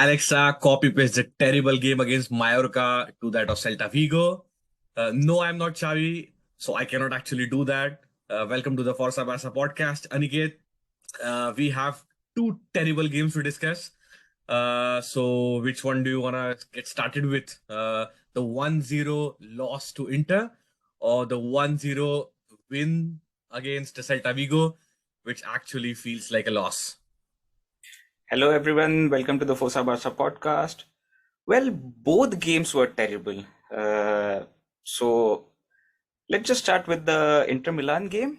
Alexa, copy paste the terrible game against Mallorca to that of Celta Vigo. No, I'm not Xavi, so I cannot actually do that. Welcome to the Forza Barca podcast, Aniket. We have two terrible games to discuss. So which one do you want to get started with? The 1-0 loss to Inter or the 1-0 win against Celta Vigo, which actually feels like a loss? Hello everyone, welcome to the Fosa Barca podcast. Well, both games were terrible. So let's just start with the Inter Milan game.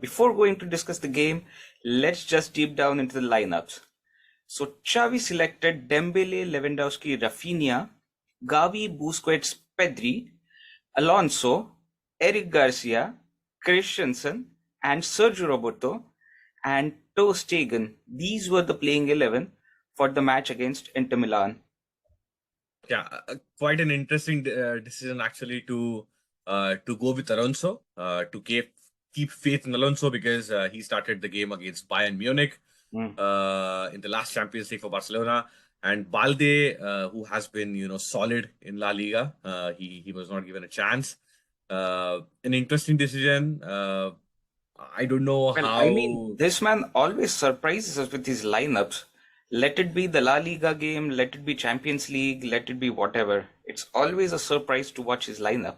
Before going to discuss the game, let's just deep down into the lineups. So Xavi selected Dembele, Lewandowski, Raphinha, Gavi, Busquets, Pedri, Alonso, Eric Garcia, Christensen, and Sergio Roberto and Ter Stegen. These were the playing 11 for the match against Inter Milan. Yeah, quite an interesting decision actually to go with Alonso, to keep faith in Alonso because he started the game against Bayern Munich in the last Champions League for Barcelona. And Balde, who has been solid in La Liga, he was not given a chance. An interesting decision. I don't know Well, I mean, how. this man always surprises us with his lineups. Let it be the La Liga game, let it be Champions League, let it be whatever. It's always a surprise to watch his lineup.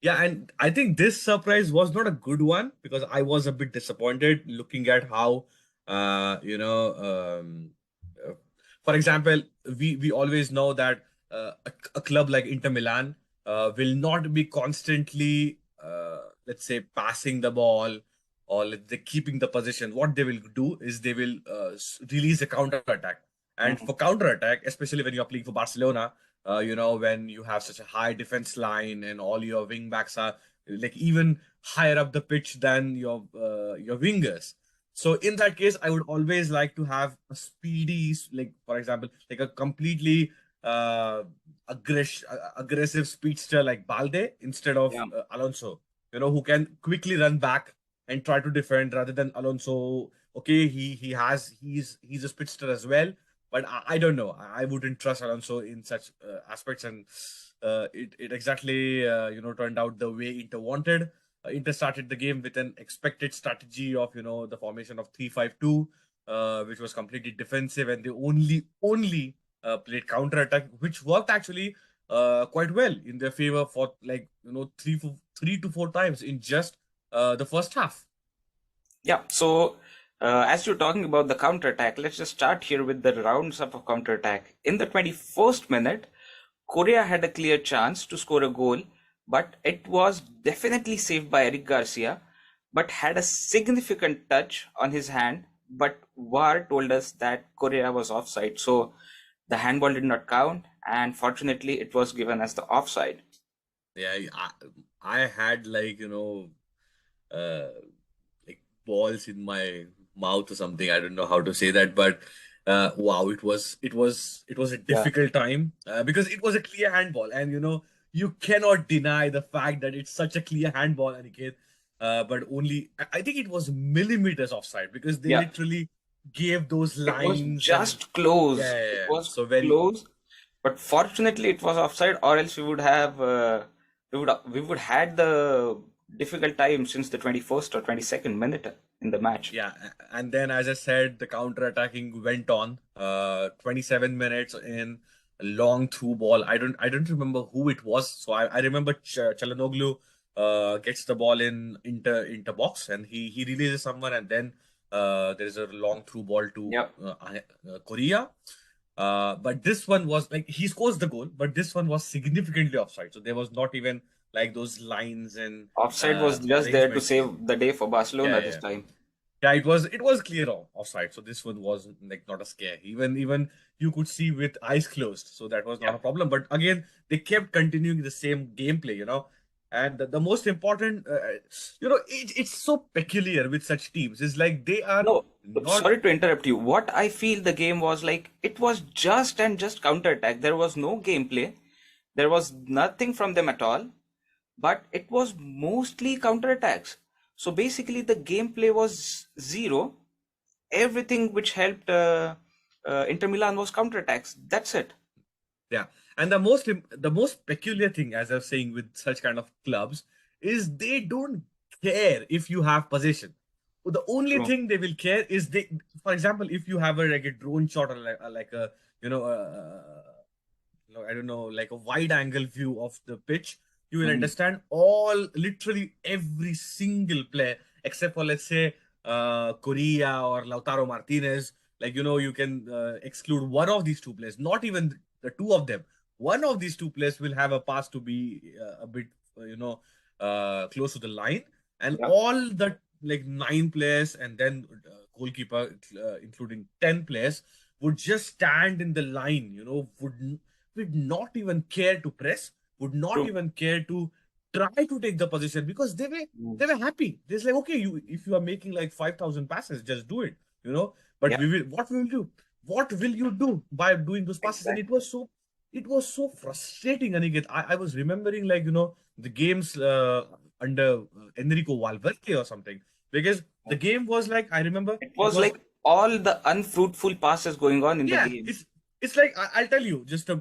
Yeah, and I think this surprise was not a good one because I was a bit disappointed looking at how, uh, you know, um, uh, for example, we always know that a club like Inter Milan will not be constantly, let's say, passing the ball or let's say keeping the position. What they will do is they will release a counter attack, and Mhm. for counter attack, especially when you're playing for Barcelona, when you have such a high defense line and all your wing backs are like even higher up the pitch than your wingers. So in that case, I would always like to have a speedy, like for example, like a completely aggressive speedster like Balde instead of Yeah. Alonso. Who can quickly run back and try to defend rather than Alonso. Okay, he's a speedster as well, but I don't know. I wouldn't trust Alonso in such aspects, and it exactly turned out the way Inter wanted. Inter started the game with an expected strategy of the formation of 3-5-2, which was completely defensive, and they only played counter attack, which worked actually quite well in their favor for like 3 to 4 times in just the first half. Yeah. So, as you're talking about the counter-attack, let's just start here with the rounds up of counter-attack. In the 21st minute, Korea had a clear chance to score a goal, but it was definitely saved by Eric Garcia, but had a significant touch on his hand. But VAR told us that Korea was offside, so the handball did not count, and fortunately, it was given as the offside. Yeah, I had like uh, like balls in my mouth or something. I don't know how to say that, but wow, it was a Yeah. difficult time because it was a clear handball, and you cannot deny the fact that it's such a clear handball, Aniket. But only I think it was millimeters offside because they Yeah. literally gave those It was lines and just close. yeah, yeah, It yeah. was So very close, but fortunately it was offside, or else we would had the difficult time since the 21st or 22nd minute in the match. Yeah, and then as I said, the counter-attacking went on. 27 minutes in a long through ball. I don't remember who it was. So I remember Çalhanoğlu gets the ball in inter box and he releases someone and then there is a long through ball to Yep. Korea. But this one was like he scores the goal, but this one was significantly offside. So there was not even like those lines and Offside was just there to arrangements. save the day for Yeah, Barcelona this yeah. time. Yeah, it was clear offside. So this one was like not a scare. Even you could see with eyes closed. So that was not a Yep. problem. But again, they kept continuing the same gameplay. And the most important, it's so peculiar with such teams. It's like they are No, not. sorry to interrupt you. What I feel the game was like, it was just and just counter-attack. There was no gameplay. There was nothing from them at all. But it was mostly counterattacks. So basically, the gameplay was zero. Everything which helped Inter Milan was counterattacks. That's it. Yeah, and the most peculiar thing, as I was saying, with such kind of clubs, is they don't care if you have possession. The only True. thing they will care is they, for example, if you have a drone shot, or like a you know I don't know, like a wide angle view of the pitch, you will Mhm. understand literally every single player, except for, let's say, Correa or Lautaro Martinez. Like, you can exclude one of these two players, not even the two of them. One of these two players will have a pass to be a bit, close to the line, and Yeah. all the like nine players and then goalkeeper, including 10 players, would just stand in the line, would not even care to press, would not True. even care to try to take the position, because they were Mm. they were happy. They're like, okay, if you are making like 5,000 passes, just do it, But Yeah. what will we do? What will you do by doing those passes? And Exactly. it was so frustrating, Aniket. I was remembering, like, the games under Enrico Valverde or something, because the game was like, I remember It it was was. like all the unfruitful passes going on in the Yeah, game. it's like, I'll tell you just a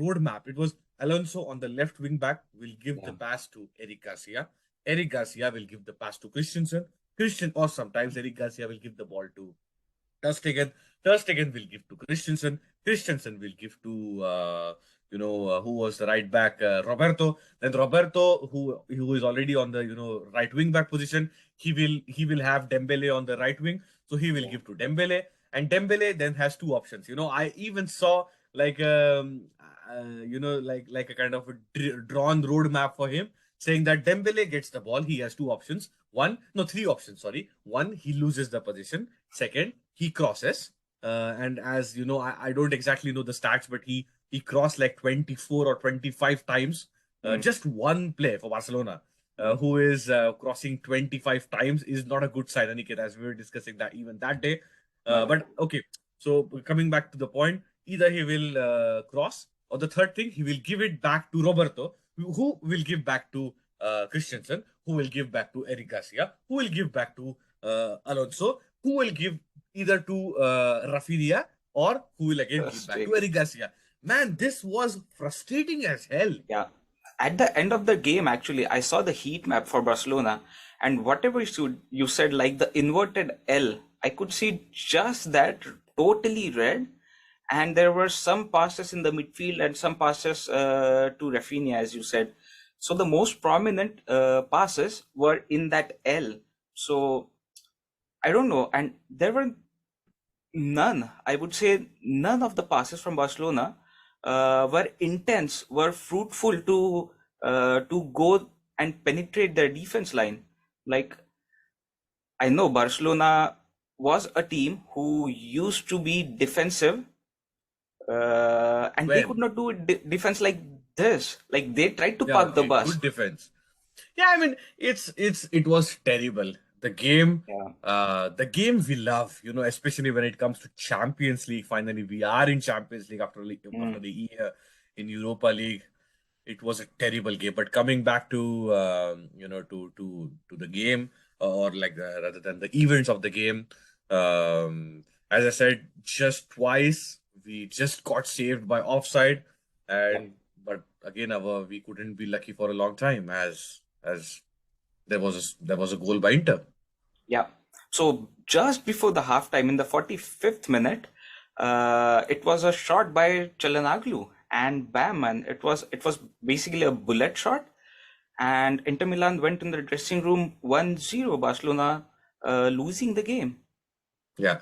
roadmap. It was Alonso on the left wing back will give the Yeah. pass to Eric Garcia. Eric Garcia will give the pass to Christensen. Or sometimes Eric Garcia will give the ball to Ter Stegen. Ter Stegen will give to Christensen. Christensen will give to who was the right back, Roberto. Then Roberto, who is already on the right wing back position, he will have Dembele on the right wing, so he will Yeah. give to Dembele. And Dembele then has two options. I even saw, like, like a kind of a drawn roadmap for him, saying that Dembele gets the ball. He has two options. One, no, three options. Sorry. One, he loses the position. Second, he crosses. And as you know, I don't exactly know the stats, but he crossed like 24 or 25 times. Mm. Just one play for Barcelona, Mm. who is crossing 25 times, is not a good sign, Aniket, as we were discussing that even that day. Not at But okay, so coming back to the point, either he will cross, or the third thing, he will give it back to Roberto, who will give back to Christensen, who will give back to Eric Garcia, who will give back to Alonso, who will give either to Raphinha, or who will again all. give back to Eric Garcia. Man, this was frustrating as hell. Yeah. At the end of the game, actually, I saw the heat map for Barcelona, and whatever you said, like the inverted L, I could see just that totally red. And there were some passes in the midfield and some passes to Raphinha, as you said. So the most prominent passes were in that L. So I don't know, and there were none. I would say none of the passes from Barcelona were intense, were fruitful to go and penetrate their defense line. Like, I know Barcelona was a team who used to be defensive, and they could When? not do defense like this. Like, they tried to Yeah, park the okay, bus. good defense. Yeah, I mean, it was terrible. The game, Yeah. the game we love, especially when it comes to Champions League. Finally, we are in Champions League after Mm. the year in Europa League. It was a terrible game. But coming back to to the game, or like, rather than the events of the game, as I said, just twice we just got saved by offside, Yeah. and but again, we couldn't be lucky for a long time, as there was a goal by Inter. Yeah. So just before the halftime, in the 45th minute, it was a shot by Çalhanoğlu, and bam, man, it was basically a bullet shot, and Inter Milan went in the dressing room 1-0, Barcelona losing the game. Yeah,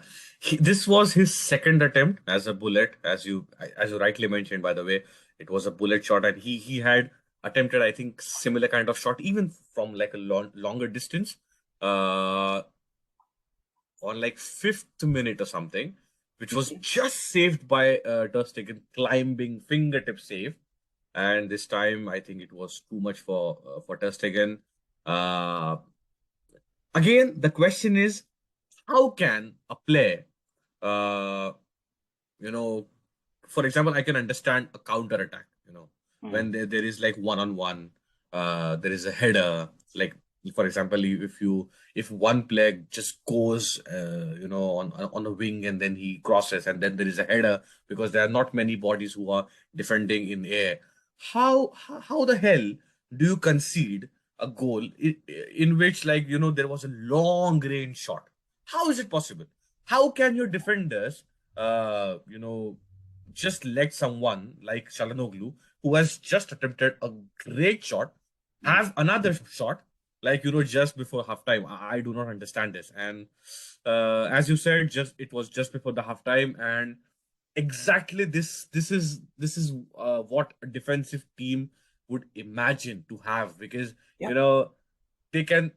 this was his second attempt as a bullet, as you rightly mentioned. By the way, it was a bullet shot, and he had attempted, I think, similar kind of shot even from like a longer distance, uh, on like fifth minute or something, which was Mhm. just saved by Ter Stegen, climbing fingertip save. And this time, I think it was too much for Ter Stegen. Uh, Again, the question is, how can a player, uh, you know, for example, I can understand a counter attack, Mm. when there is like one on one, there is a header, like For example, if one player just goes, on a wing and then he crosses and then there is a header because there are not many bodies who are defending in air. How the hell do you concede a goal in which, like, there was a long range shot? How is it possible? How can your defenders, uh, you know, just let someone like Shalanoglu, who has just attempted a great shot, Mm. have another shot, like, just before halftime? I do not understand this. And as you said, just it was just before the halftime, and exactly this is what a defensive team would imagine to have, because Yeah. they can.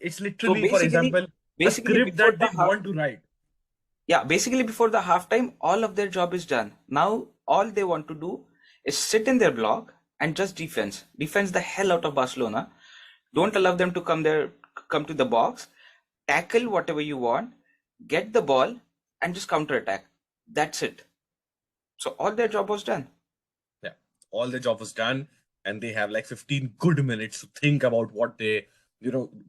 It's So literally, for basically, example, a basically script before that the they half, want to write. yeah, basically before the halftime, all of their job is done. Now all they want to do is sit in their block and just defense the hell out of Barcelona. Don't allow them to come to the box, tackle whatever you want, get the ball, and just counter attack. That's it. So all their job was done. Yeah, all the job was done, and they have like 15 good minutes to think about what they,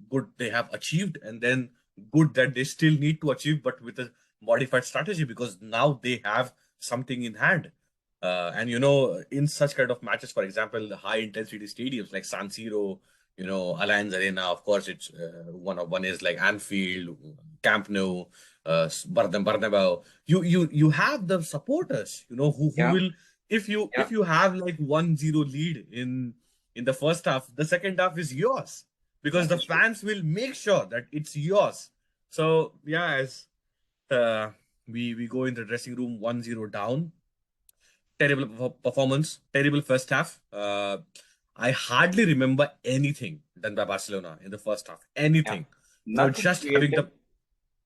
good they have achieved, and then good that they still need to achieve, but with a modified strategy, because now they have something in hand. And in such kind of matches, for example, the high intensity stadiums like San Siro, Allianz Arena, of course, it's one is like Anfield, Camp Nou, Bernabeu. You have the supporters, who Yeah, will, if you yeah, if you have like 1-0 lead in the first half, the second half is yours, because that the is true. fans will make sure that it's yours. So yeah, as uh, we go in the dressing room 1-0 down, terrible performance, terrible first half. I hardly remember anything done by Barcelona in the first half. Yeah, Anything. nothing Just having creative. the,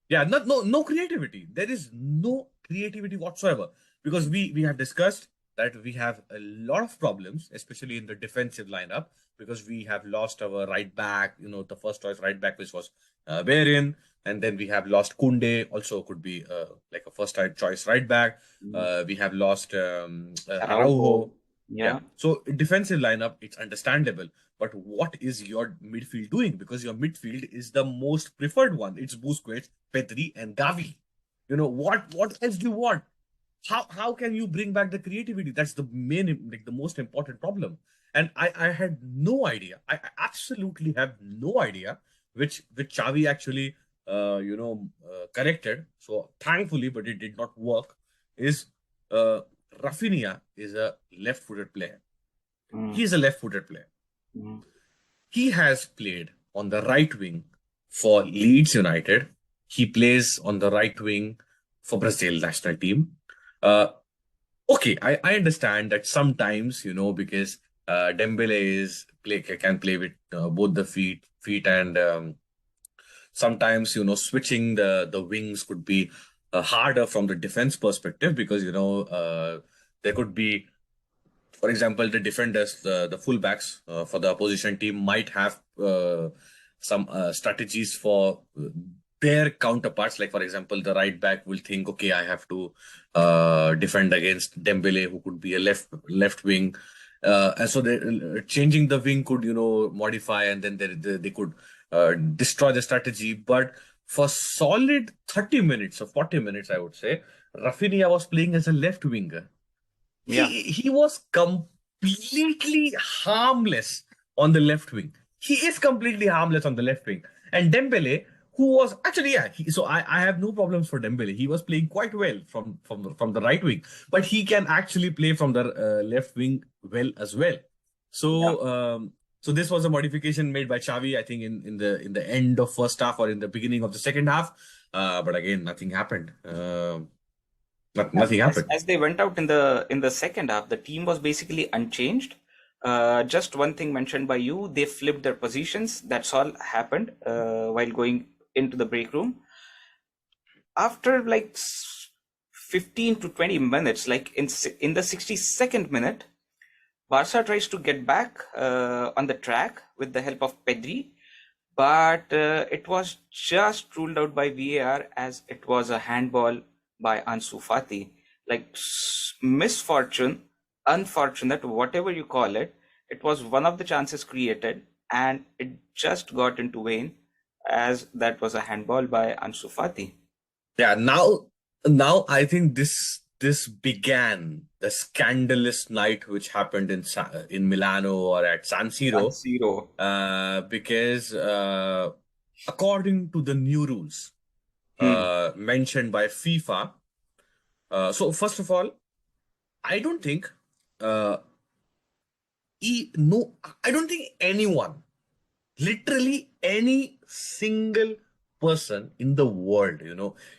yeah, no creativity. There is no creativity whatsoever, because we have discussed that we have a lot of problems, especially in the defensive lineup, because we have lost our right back. The first choice right back, which was Verin, and then we have lost Kunde, also could be like a first choice right back. Mm. We have lost Araujo. Araujo. Yeah. Yeah, So defensive lineup, it's understandable. But what is your midfield doing? Because your midfield is the most preferred one. It's Busquets, Pedri, and Gavi. What else do you want? How can you bring back the creativity? That's the main, like, the most important problem. And I had no idea. I absolutely have no idea which Xavi actually corrected. So thankfully, but it did not work. Is uh, Raphinha is a left-footed player. mm, He's a left-footed player. mm, He has played on the right wing for Leeds United. He plays on the right wing for Brazil national team. Uh, okay, I understand that sometimes, because Dembele can play with both the feet, and sometimes, switching the wings could be harder from the defense perspective, because there could be, for example, the defenders, the fullbacks for the opposition team might have some strategies for their counterparts. Like, for example, the right back will think, okay, I have to defend against Dembele, who could be a left wing. And so changing the wing could, modify, and then they could destroy the strategy. But for solid 30 minutes or 40 minutes, I would say, Rafinha was playing as a left winger. yeah. He was completely harmless on the left wing. He is completely harmless on the left wing. And Dembele, who was actually, yeah, so I have no problems for Dembele. He was playing quite well from the right wing, but he can actually play from the left wing well as well. Yeah. So this was a modification made by Xavi, I think, in the end of first half or in the beginning of the second half. But again, nothing happened. Yeah, Nothing as happened. as they went out in the second half, the team was basically unchanged. Just one thing mentioned by you, they flipped their positions. That's all happened while going into the break room. After like 15 to 20 minutes, like in the 62nd minute, Barca tries to get back on the track with the help of Pedri, but it was just ruled out by VAR as it was a handball by Ansu Fati. Like misfortune, unfortunate, whatever you call it, it was one of the chances created. and it just got into Wayne, as that was a handball by Ansu Fati. Yeah, now I think this began the scandalous night which happened in Milano or at San San Siro, Siro. because according to the new rules Hmm. mentioned by FIFA, so first of all, I don't think uh, no, I don't think anyone, literally any single person in the world,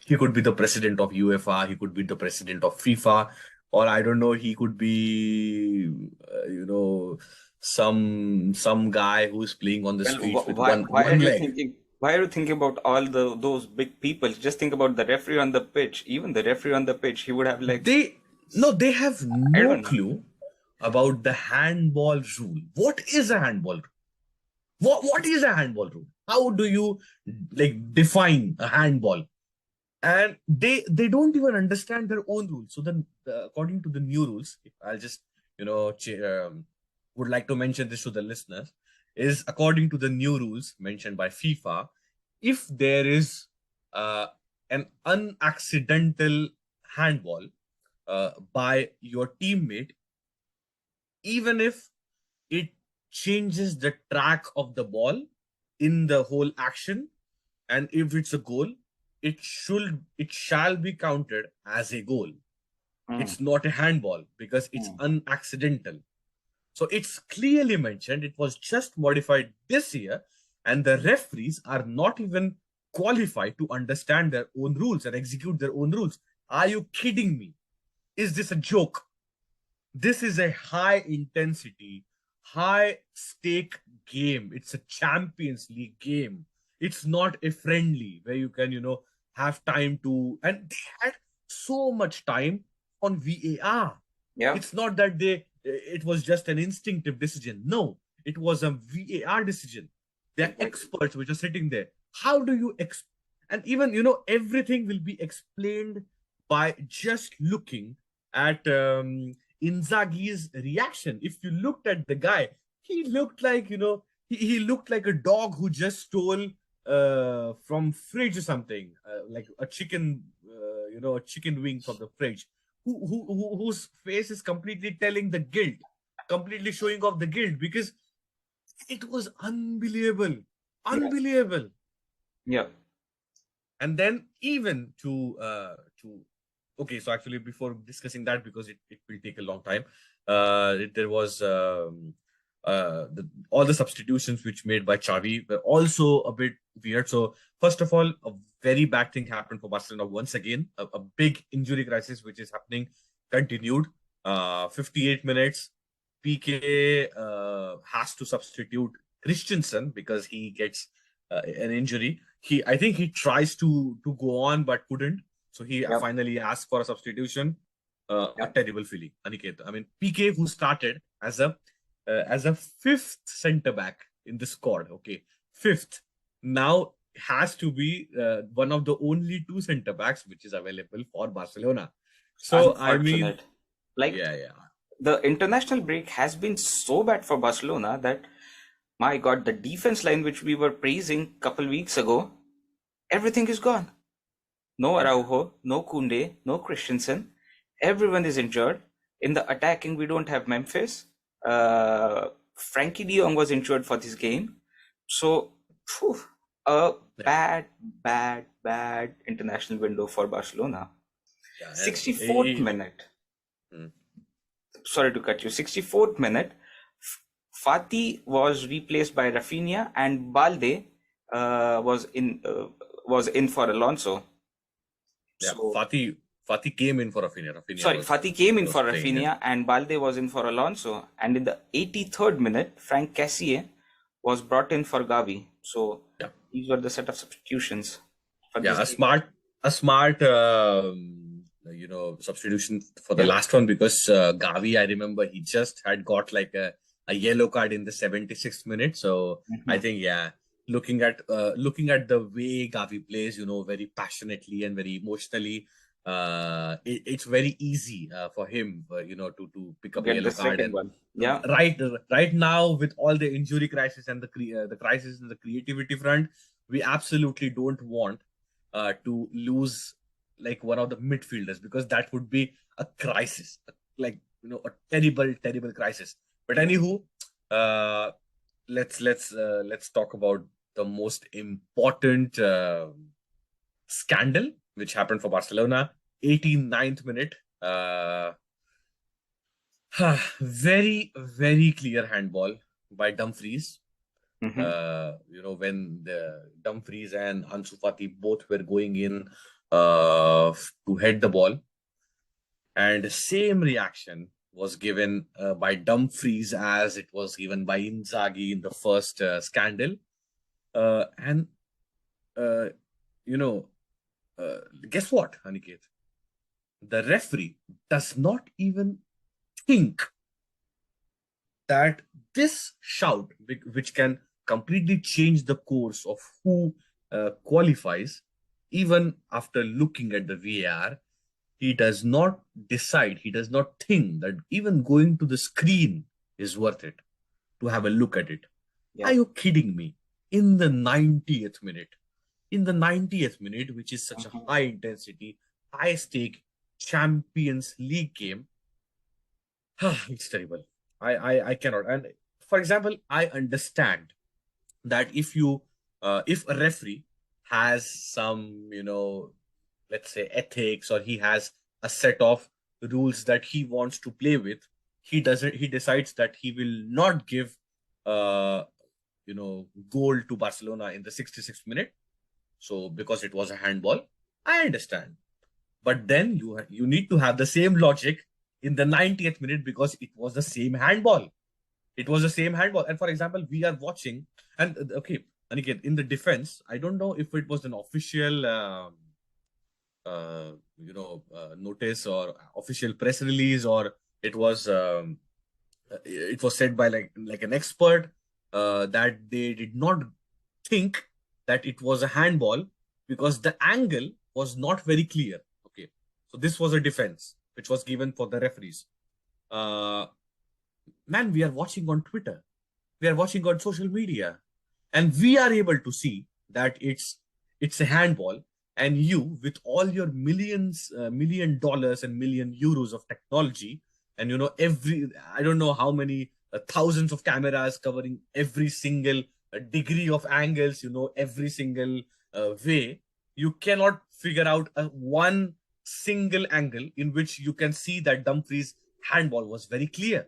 he could be the president of UEFA, he could be the president of FIFA, or I don't know, he could be, some guy who's playing on the Well, streets with why why are one you leg. thinking? Why are you thinking about all those big people? Just think about the referee on the pitch. Even the referee on the pitch, he would have like, They no, they have I no don't know. clue about the handball rule. What is a handball rule? What is a handball rule? How do you like define a handball? And they don't even understand their own rules. So then, according to the new rules, if I'll just would like to mention this to the listeners, is according to the new rules mentioned by FIFA, if there is uh, an unaccidental handball by your teammate, even if it changes the track of the ball in the whole action, and if it's a goal, it shall be counted as a goal. Hmm. It's not a handball because it's Hmm. unaccidental. So it's clearly mentioned. It was just modified this year, and the referees are not even qualified to understand their own rules and execute their own rules. Are you kidding me? Is this a joke? This is a high intensity, high stake game. It's a Champions League game. It's not a friendly where you can, have time to. And they had so much time on VAR. Yeah. It's not that it was just an instinctive decision. No, it was a VAR decision. They're Exactly. experts which are sitting there. How do you and even everything will be explained by just looking at Inzaghi's reaction. If you looked at the guy, he looked like, he looked like a dog who just stole from fridge or something, like a chicken, a chicken wing from the fridge, whose face is completely telling the guilt, completely showing off the guilt, because it was unbelievable, Yeah. unbelievable. Yeah. And then even to okay, so actually before discussing that, because it will take a long time, there was all the substitutions which made by Xavi were also a bit weird. So first of all, a very bad thing happened for Barcelona once again. A big injury crisis which is happening continued. 58 minutes, PK has to substitute Christensen because he gets an injury. I think he tries to go on but couldn't. So he Yeah. finally asked for a substitution. A Yeah. terrible feeling, Aniket. I mean, PK, who started as a fifth center back in the squad, okay, fifth, now has to be one of the only two center backs which is available for Barcelona. So I mean, Unfortunate. Like, yeah, yeah, the international break has been so bad for Barcelona that, my God, the defense line which we were praising couple weeks ago, everything is gone. No yeah. Araujo, no Kunde, no Christensen. Everyone is injured. In the attacking, we don't have Memphis. Frankie de Jong was injured for this game. So, phew, a Yeah, bad international window for Barcelona. yeah, and 64th minute. mm, Sorry to cut you. 64th minute. Fati was replaced by Raphinha, and Balde was in for Alonso. yeah. So, Fati came in for Rafinha. Rafinha sorry, Fati came in was for playing, yeah. Raphinha, and Balde was in for Alonso. And in the 83rd minute, Frank Cassier was brought in for Gavi. So Yeah. these were the set of substitutions for Yeah, this a game. smart substitution for the Yeah. last one, because Gavi, I remember he just had got like a yellow card in the 76th minute. So I Mhm. think, yeah, looking at the way Gavi plays, very passionately and very emotionally, it's very easy for him, to pick To up a get the yellow card. second And one. Yeah. right now, with all the injury crisis and the crisis in the creativity front, we absolutely don't want to lose like one of the midfielders, because that would be a crisis, like a terrible, terrible crisis. But Yeah. anywho, uh, let's talk about the most important scandal which happened for Barcelona. 89th minute. Very, very clear handball by Dumfries. Mm-hmm. When the Dumfries and Ansu Fati both were going in to head the ball, and the same reaction was given by Dumfries as it was given by Inzaghi in the first scandal. And uh, you know, guess what, Aniket? The referee does not even think that this shout, which can completely change the course of who qualifies, even after looking at the VAR, he does not decide, he does not think that even going to the screen is worth it to have a look at it. Are Yeah. you kidding me? In the 90th minute, in the 90th minute, which is such a Mhm. high intensity, high stake Champions League game, it's terrible. I cannot. And for example, I understand that if a referee has some, let's say ethics, or he has a set of rules that he wants to play with, he decides that he will not give uh goal to Barcelona in the 66th minute. So because it was a handball, I understand. But then you need to have the same logic in the 90th minute, because it was the same handball. It was the same handball. And for example, we are watching, and okay, Aniket, in the defense, I don't know if it was an official, notice or official press release, or it was said by like an expert that they did not think that it was a handball because the angle was not very clear. Okay, so this was a defense which was given for the referees. Uh, Man, we are watching on Twitter, we are watching on social media, and we are able to see that it's a handball. And you, with all your million dollars and million euros of technology, and every, I don't know how many thousands of cameras covering every single degree of angles, every single way, you cannot figure out one single angle in which you can see that Dumfries handball was very clear.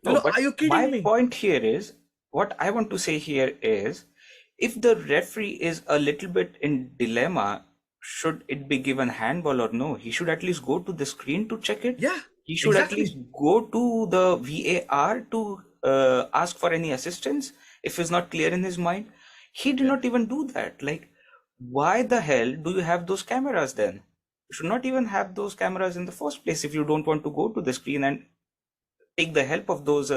No, but Are you my kidding me? point here is, what I want to say here is, if the referee is a little bit in dilemma, should it be given handball or no? He should at least go to the screen to check it. Yeah, He should at least exactly. go to the VAR to ask for any assistance if it's not clear in his mind. He did Yeah. not even do that. Like, why the hell do you have those cameras then? You should not even have those cameras in the first place if you don't want to go to the screen and take the help of those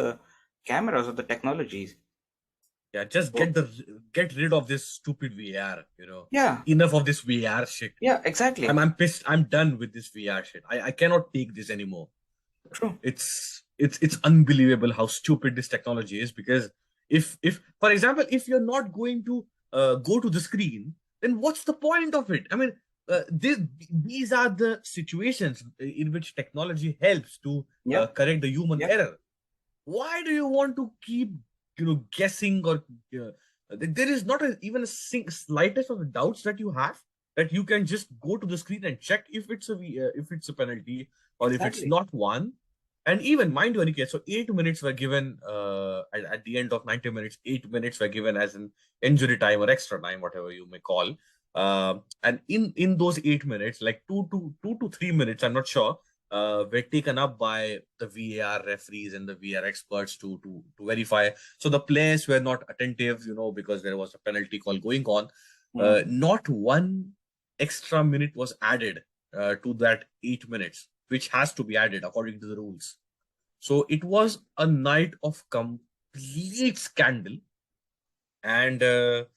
cameras or the technologies. Yeah, just So, get rid of this stupid VR. yeah, Enough of this VR shit. yeah, exactly. I'm pissed. I'm done with this VR shit. I cannot take this anymore. True. It's unbelievable how stupid this technology is. Because if for example, if you're not going to go to the screen, then what's the point of it? I mean, these are the situations in which technology helps to Yeah, correct the human yeah, error. Why do you want to keep guessing, or there is not even a slightest of doubts that you have that you can just go to the screen and check if it's a penalty, or if it's exactly. not one. And even, mind you, Aniket, so 8 minutes were given at the end of 90 minutes. 8 minutes were given as an injury time or extra time, whatever you may call. And in those 8 minutes, like 2 to 3 minutes, I'm not sure, were taken up by the VAR referees and the VAR experts to verify. So the players were not attentive, because there was a penalty call going on. Mhm. Not one extra minute was added to that 8 minutes, which has to be added according to the rules. So it was a night of complete scandal, and Some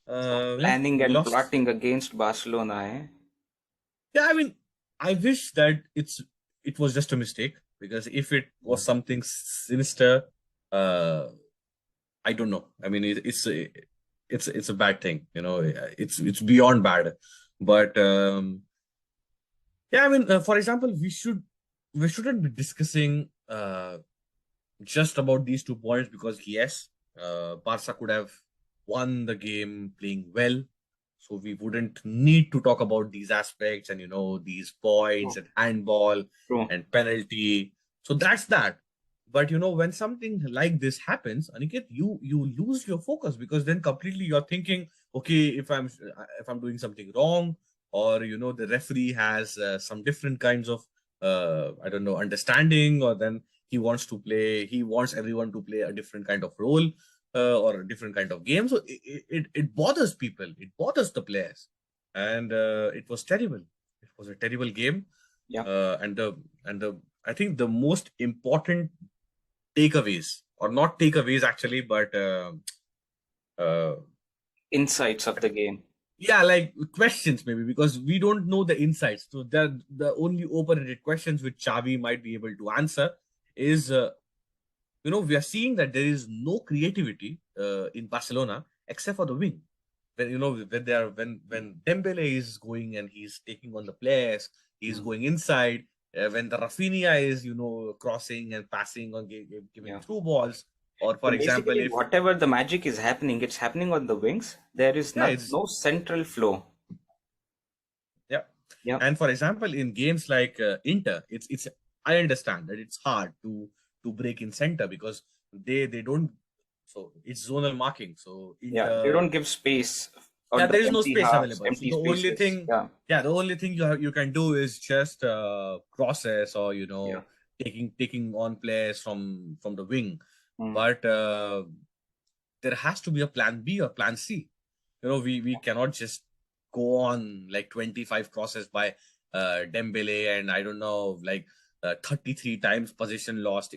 yeah, planning we and lost. plotting against Barcelona, eh? Yeah, I mean, I wish that it was just a mistake, because if it was something sinister, uh, I don't know. I mean, it's a bad thing, it's beyond bad. But yeah, I mean, for example, we shouldn't be discussing just about these 2 points, because yes, Barca could have won the game playing well. So we wouldn't need to talk about these aspects and these points True. and handball True. and penalty. So that's that. But when something like this happens, Aniket, you lose your focus, because then completely you're thinking, okay, if I'm doing something wrong, or the referee has some different kinds of I don't know, understanding, or then he wants everyone to play a different kind of role, or a different kind of game. So it bothers people, it bothers the players, and it was terrible. It was a terrible game, Yeah. and the I think the most important takeaways, or not takeaways actually, but uh, Insights of the game. yeah, like questions maybe, because we don't know the insights. So the only open-ended questions which Xavi might be able to answer is, we are seeing that there is no creativity in Barcelona except for the wing. When Dembele is going and he's taking on the players, he's Mm. going inside. When the Raphinha is crossing and passing or giving Yeah. through balls, or So for example, basically, if whatever the magic is happening, it's happening on the wings. There is yeah, not it's no central flow. yeah. Yeah. And for example, in games like Inter, it's I understand that it's hard to break in center, because they don't. So it's zonal marking. So Yeah. They Inter, don't give space yeah, on the there is no empty space halves, available. So empty spaces. Yeah. the only thing you can do is just crosses, or Yeah. taking on players from the wing. Mm. But there has to be a plan B or plan C. We cannot just go on like 25 crosses by Dembele, and I don't know, like 33 times position lost.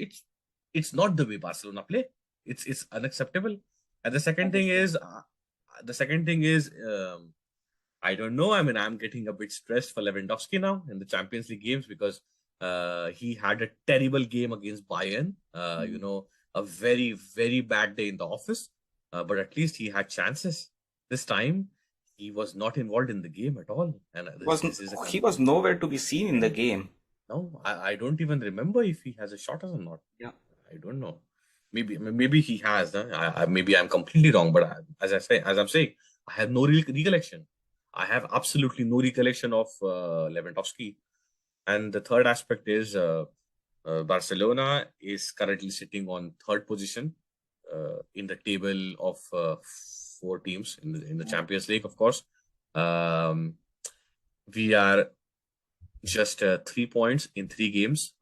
It's not the way Barcelona play. It's unacceptable. And the second thing is, I don't know. I mean, I'm getting a bit stressed for Lewandowski now in the Champions League games, because he had a terrible game against Bayern. Mm. A very, very bad day in the office. But at least he had chances. This time, he was not involved in the game at all. And this is a He was nowhere to be seen in the game. no. I don't even remember if he has a shot or not. Yeah. I don't know. Maybe he has. Huh? Maybe I'm completely wrong. But as I'm saying, I have no real recollection. I have absolutely no recollection of Lewandowski. And the third aspect is, Barcelona is currently sitting on third position in the table of four teams in the Mm. Champions League, of course. Um, we are just 3 points in 3 games,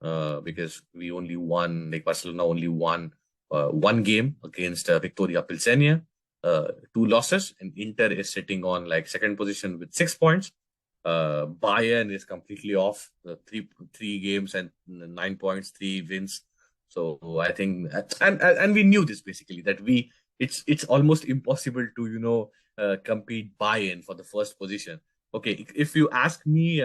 because we only won, like Barcelona only won one game against Victoria Pilsenia, 2 losses, and Inter is sitting on like second position with 6 points. Bayern is completely off, three games and 9 points, 3 wins. So I think, and we knew this basically, that it's almost impossible to compete Bayern for the first position. Okay, if you ask me,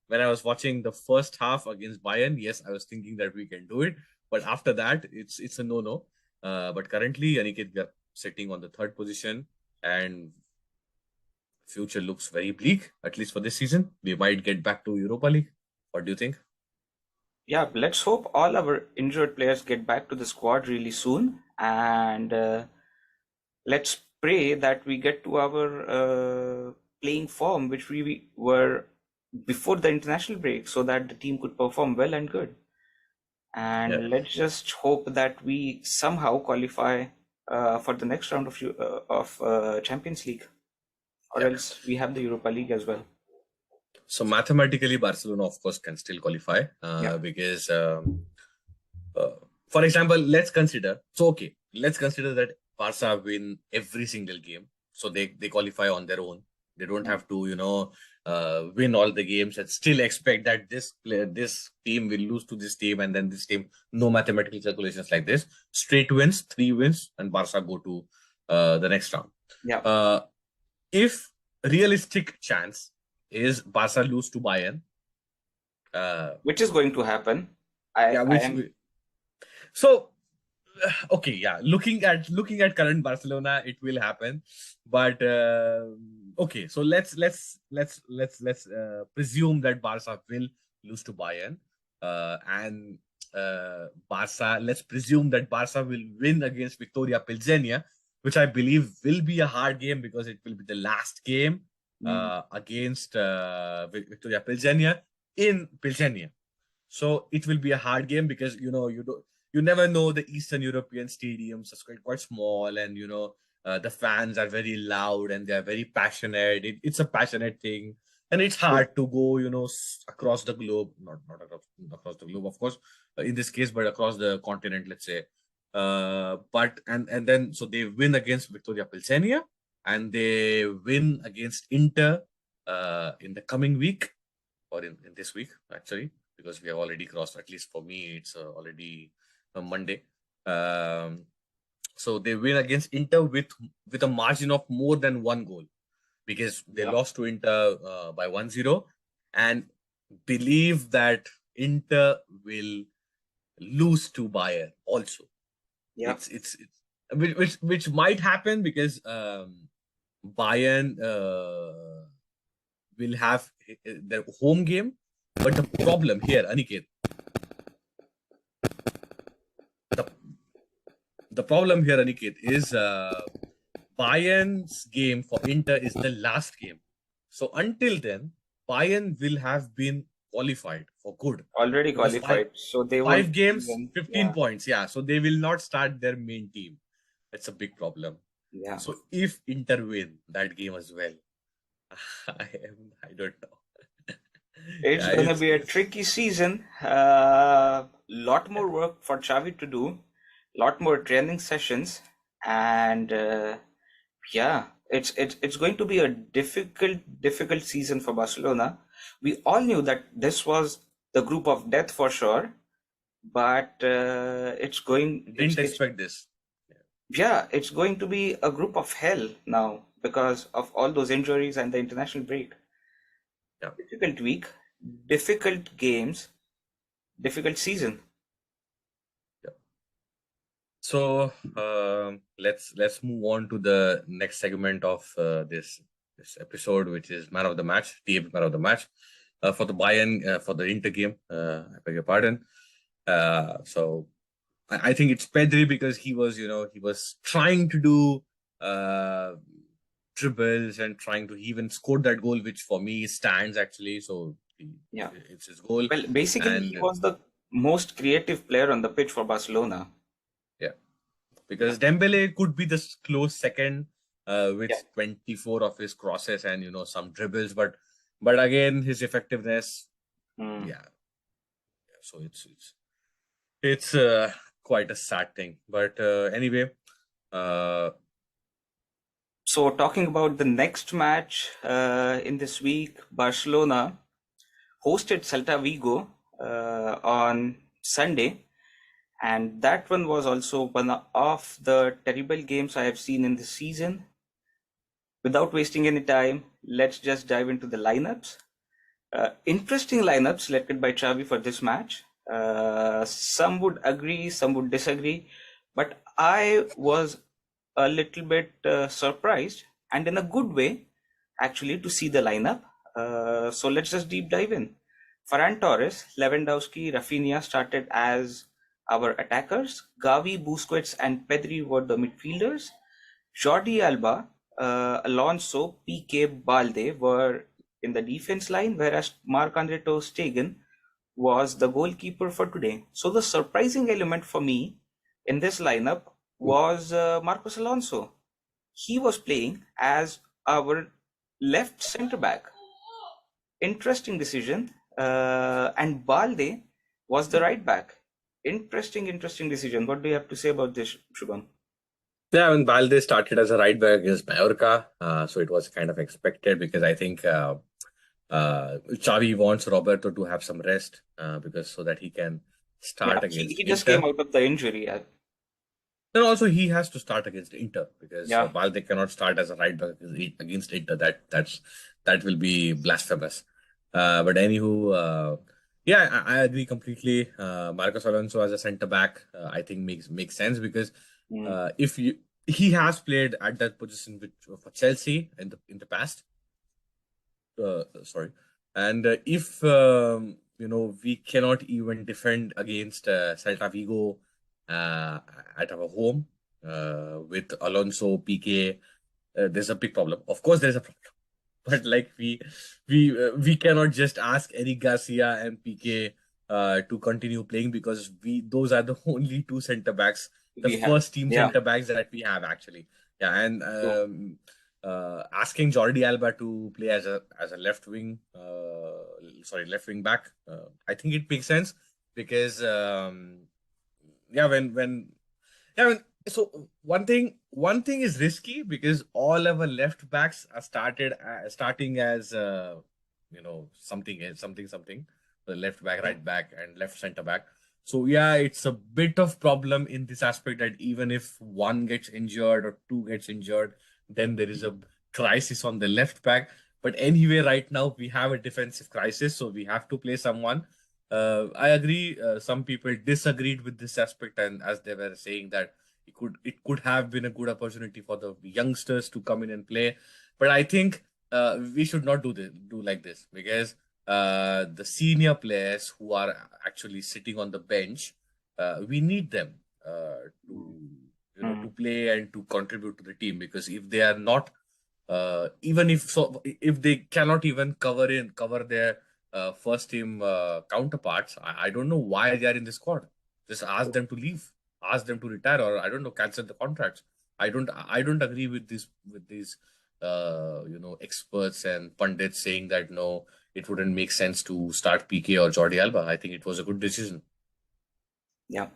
when I was watching the first half against Bayern, yes, I was thinking that we can do it. But after that, it's a no-no. But currently, Aniket, we are sitting on the third position, and future looks very bleak, at least for this season. We might get back to Europa League. What do you think? Yeah, let's hope all our injured players get back to the squad really soon, and let's pray that we get to our playing form, which we were before the international break, so that the team could perform well and good. Yeah, And let's just hope that we somehow qualify for the next round of Champions League, or yeah. else we have the Europa League as well. So mathematically, Barcelona, of course, can still qualify, Yeah. because, uh, for example, let's consider that Barca win every single game, so they qualify on their own. They don't Mm. have to, win all the games and still expect that this team will lose to this team, and then this team. No mathematical calculations like this. Straight wins, 3 wins, and Barca go to the next round. Yeah. Uh, if realistic chance, is Barca lose to Bayern. Which is going to happen. I am. So okay, yeah. Looking at current Barcelona, it will happen. But okay, so let's presume that Barca will lose to Bayern, and Barca. Let's presume that Barca will win against Victoria Pilsenia, which I believe will be a hard game because it will be the last game against Victoria Pilsenia in Pilsenia. So it will be a hard game because you never know, the Eastern European stadiums are quite small, and the fans are very loud and they are very passionate. It's a passionate thing, and it's hard to go across the globe, not across the globe, of course, in this case, but across the continent, let's say. But and then so they win against Victoria Pilsenia, and they win against Inter in the coming week, or in this week actually, because we have already crossed, at least for me, it's already Monday. So they win against Inter with a margin of more than 1 goal, because they lost to Inter by 1-0, and believe that Inter will lose to Bayern also. Yeah. It's which might happen because Bayern will have their home game. But the problem here, Aniket, the problem here, Aniket, is Bayern's game for Inter is the last game. So until then, Bayern will have been qualified for good. Already qualified. So they won't 5 games, even, 15 points. Yeah. So they will not start their main team. That's a big problem. Yeah. So if Inter win that game as well, I don't know. It's gonna be a tricky season. Lot more work for Xavi to do, lot more training sessions, and yeah, it's going to be a difficult season for Barcelona. We all knew that this was the group of death for sure, but didn't expect this. Yeah, it's going to be a group of hell now because of all those injuries and the international break. Yeah. Difficult week, difficult games, difficult season. Yeah. So let's move on to the next segment of this episode, which is man of the match, team man of the match for the Bayern, for the Inter game. I beg your pardon. So I think it's Pedri, because he was trying to do dribbles and trying to even score that goal, which for me stands actually. So it's his goal. Well, basically, he was the most creative player on the pitch for Barcelona. Yeah, because Dembele could be the close second with 24 of his crosses and some dribbles, but again his effectiveness, so it's quite a sad thing. But anyway, so talking about the next match in this week, Barcelona hosted Celta Vigo on Sunday, and that one was also one of the terrible games I have seen in this season. Without wasting any time, let's just dive into the lineups. Interesting lineup selected by Xavi for this match. Some would agree, some would disagree, but I was a little bit surprised, and in a good way, actually, to see the lineup. So let's just deep dive in. Ferran Torres, Lewandowski, Raphinha started as our attackers. Gavi, Busquets, and Pedri were the midfielders. Jordi Alba, Alonso, Piqué, Balde were in the defense line, whereas Marc-Andre Ter Stegen was the goalkeeper for today. So the surprising element for me in this lineup was Marcos Alonso. He was playing as our left centre back. Interesting decision. And Balde was the right back. Interesting decision. What do you have to say about this, Shubham? Yeah, I mean, Balde started as a right back against Mallorca, so it was kind of expected, because I think Xavi wants Roberto to have some rest, because so that he can start against he just Inter. came out of the injury. And also he has to start against Inter, because Balde cannot start as a right back against Inter. that will be blasphemous. But anywho, yeah, I agree completely. Marcos Alonso as a centre back, I think makes sense because Mm. if you he has played at that position for Chelsea in the past. Sorry, and if we cannot even defend against Celta Vigo uh, at our home with Alonso, PK, there's a big problem. Of course, there's a problem. But like we cannot just ask Eric Garcia and PK to continue playing because we those are the only two center backs, the We have, first team yeah, center backs that we have actually. Yeah, and true. asking Jordi Alba to play as a left wing, left wing back, I think it makes sense because yeah, so one thing is risky because all our left backs are starting as something, the left back, Yeah. right back, and left center back. So yeah, it's a bit of problem in this aspect that even if one gets injured or two gets injured, then there is a crisis on the left back. But anyway, right now we have a defensive crisis, so we have to play someone. I agree. Some people disagreed with this aspect, and as they were saying that it could have been a good opportunity for the youngsters to come in and play. But I think we should not do like this because the senior players who are actually sitting on the bench, we need them to Mm. play and to contribute to the team because if they are not, even if they cannot even cover their first team counterparts, I don't know why they are in the squad. Just ask them to leave, ask them to retire, or I don't know, cancel the contracts. I don't agree with these experts and pundits saying that no, it wouldn't make sense to start PK or Jordi Alba. I think it was a good decision. Yeah.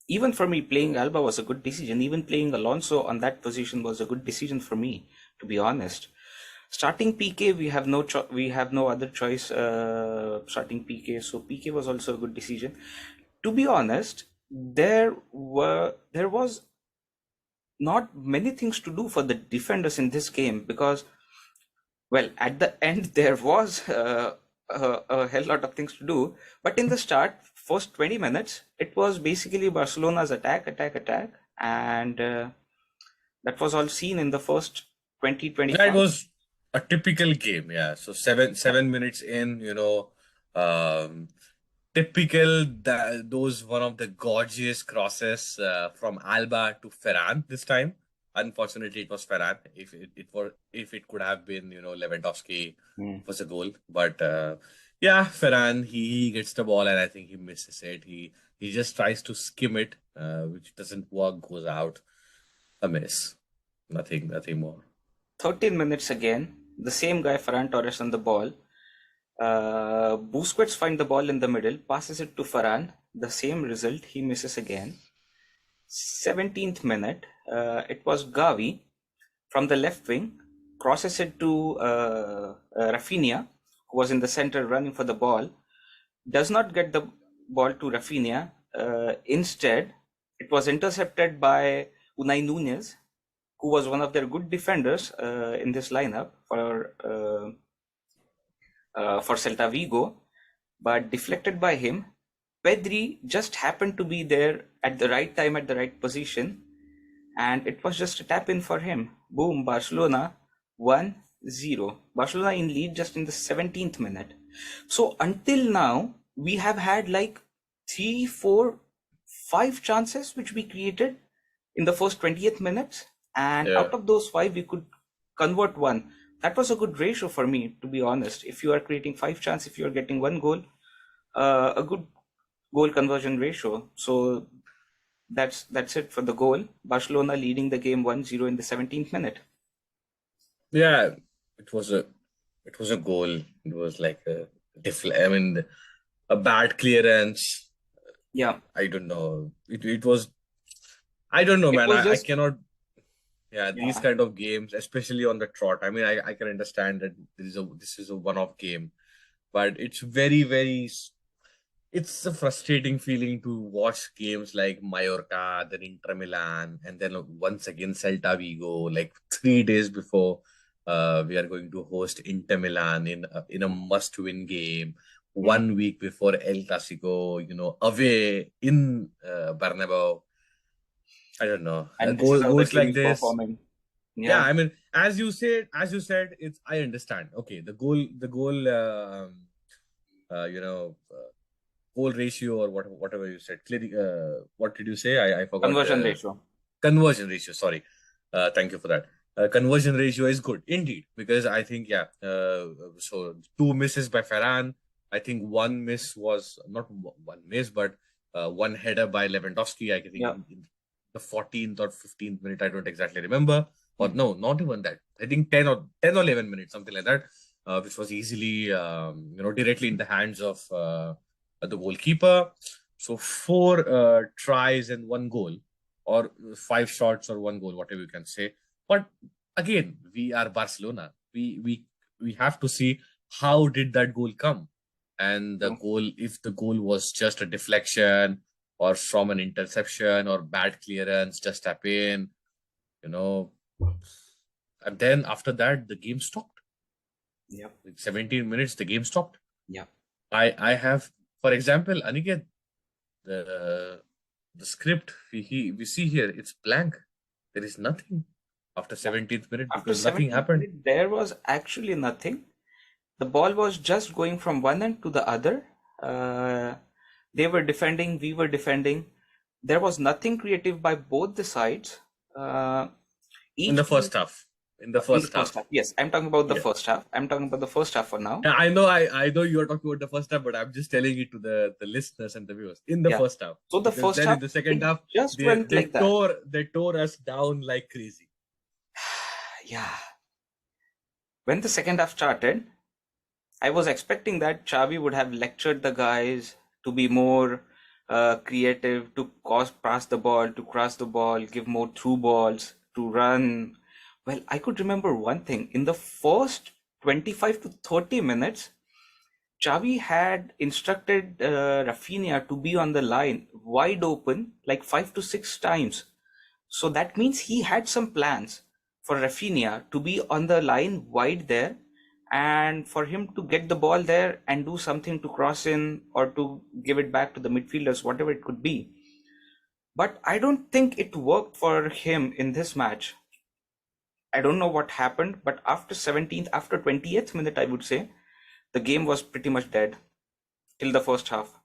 Even for me, playing Alba was a good decision. Even playing Alonso on that position was a good decision for me, to be honest. Starting PK, we have no other choice. Starting PK, so PK was also a good decision. To be honest, there was not many things to do for the defenders in this game because, well, at the end there was a hell lot of things to do, but in the start, first 20 minutes, it was basically Barcelona's attack, and that was all seen in the first 20 Yeah, it 25. was a typical game. Yeah, so Yeah. 7 minutes in, um, typical those one of the gorgeous crosses from Alba to Ferran this time. Unfortunately, it was Ferran. If it could have been Lewandowski, Mm. was a goal. But yeah, Ferran he gets the ball and I think he misses it. He just tries to skim it, which doesn't work, goes out, a miss. Nothing more. 13 minutes again, the same guy, Ferran Torres, on the ball. Busquets find the ball in the middle, passes it to Ferran. The same result, he misses again. 17th minute, it was Gavi from the left wing, crosses it to Raphinha, who was in the center running for the ball, does not get the ball to Raphinha. Instead, it was intercepted by Unai Nunez, who was one of their good defenders in this lineup for Celta Vigo, but deflected by him. Pedri just happened to be there at the right time at the right position, and it was just a tap in for him. Boom, Barcelona 1-0. Barcelona in lead just in the 17th minute. So until now, we have had like 3, 4, 5 chances which we created in the first 20th minutes, and Yeah. out of those 5, we could convert one. That was a good ratio for me, to be honest. If you are creating 5 chances, if you are getting one goal, a good goal conversion ratio. So that's it for the goal. Barcelona leading the game 1-0 in the 17th minute. Yeah, it was a it was a goal. It was like I mean, a bad clearance. Yeah, I don't know. It was. I don't know, it man. was I just, cannot. Yeah, these yeah, kind of games, especially on the trot. I mean, I can understand that this is a one-off game, but it's it's a frustrating feeling to watch games like Mallorca, then Inter Milan, and then once again Celta Vigo, like 3 days before. We are going to host Inter Milan in a must-win game 1 week before El Clasico. Away in Bernabeu. I don't know. And this is how the Goals team like is this. performing. Yeah, Yeah. I mean, as you said, it's I understand. Okay, the goal, goal ratio or whatever you said. Clearly, what did you say? I forgot. Conversion ratio. Conversion ratio. Sorry. Thank you for that. Conversion ratio is good indeed because I think yeah. So two misses by Ferran. I think one miss was not one miss, but one header by Lewandowski. I think Yeah. in the 14th or 15th minute. I don't exactly remember. Or no, not even that. I think 10 or 11 minutes, something like that, which was easily directly in the hands of the goalkeeper. So four tries and one goal, or five shots or one goal, whatever you can say. But again, we are Barcelona. We have to see how did that goal come, and the True. goal, if the goal was just a deflection or from an interception or bad clearance, just tap in, you know, and then after that the game stopped. Yeah. In 17 minutes, the game stopped. Yeah. I have, for example, Aniket, the the script we see here, it's blank. There is nothing after Yeah. 17th minute After because nothing 17th happened. minute, there was actually nothing. The ball was just going from one end to the other. Uh, they were defending, we were defending. There was nothing creative by both the sides. Uh, In the each team first half. In the in the first first half. half. Yes, I'm talking about the Yeah. first half. I'm talking about the first half for now. Yeah, I know you are talking about the first half, but I'm just telling it to the listeners and the viewers. In the Yeah. first half. So the Because first then in half, the second it half, just they went they like that. tore us down like crazy. Yeah. When the second half started, I was expecting that Xavi would have lectured the guys to be more creative, to pass the ball, to cross the ball, give more through balls, to run. Well, I could remember one thing. In the first 25 to 30 minutes, Xavi had instructed Raphinha to be on the line wide open like 5 to 6 times. So that means he had some plans for Raphinha to be on the line wide there and for him to get the ball there and do something to cross in or to give it back to the midfielders, whatever it could be. But I don't think it worked for him in this match. I don't know what happened, but after 17th, after 20th minute, I would say, the game was pretty much dead till the first half.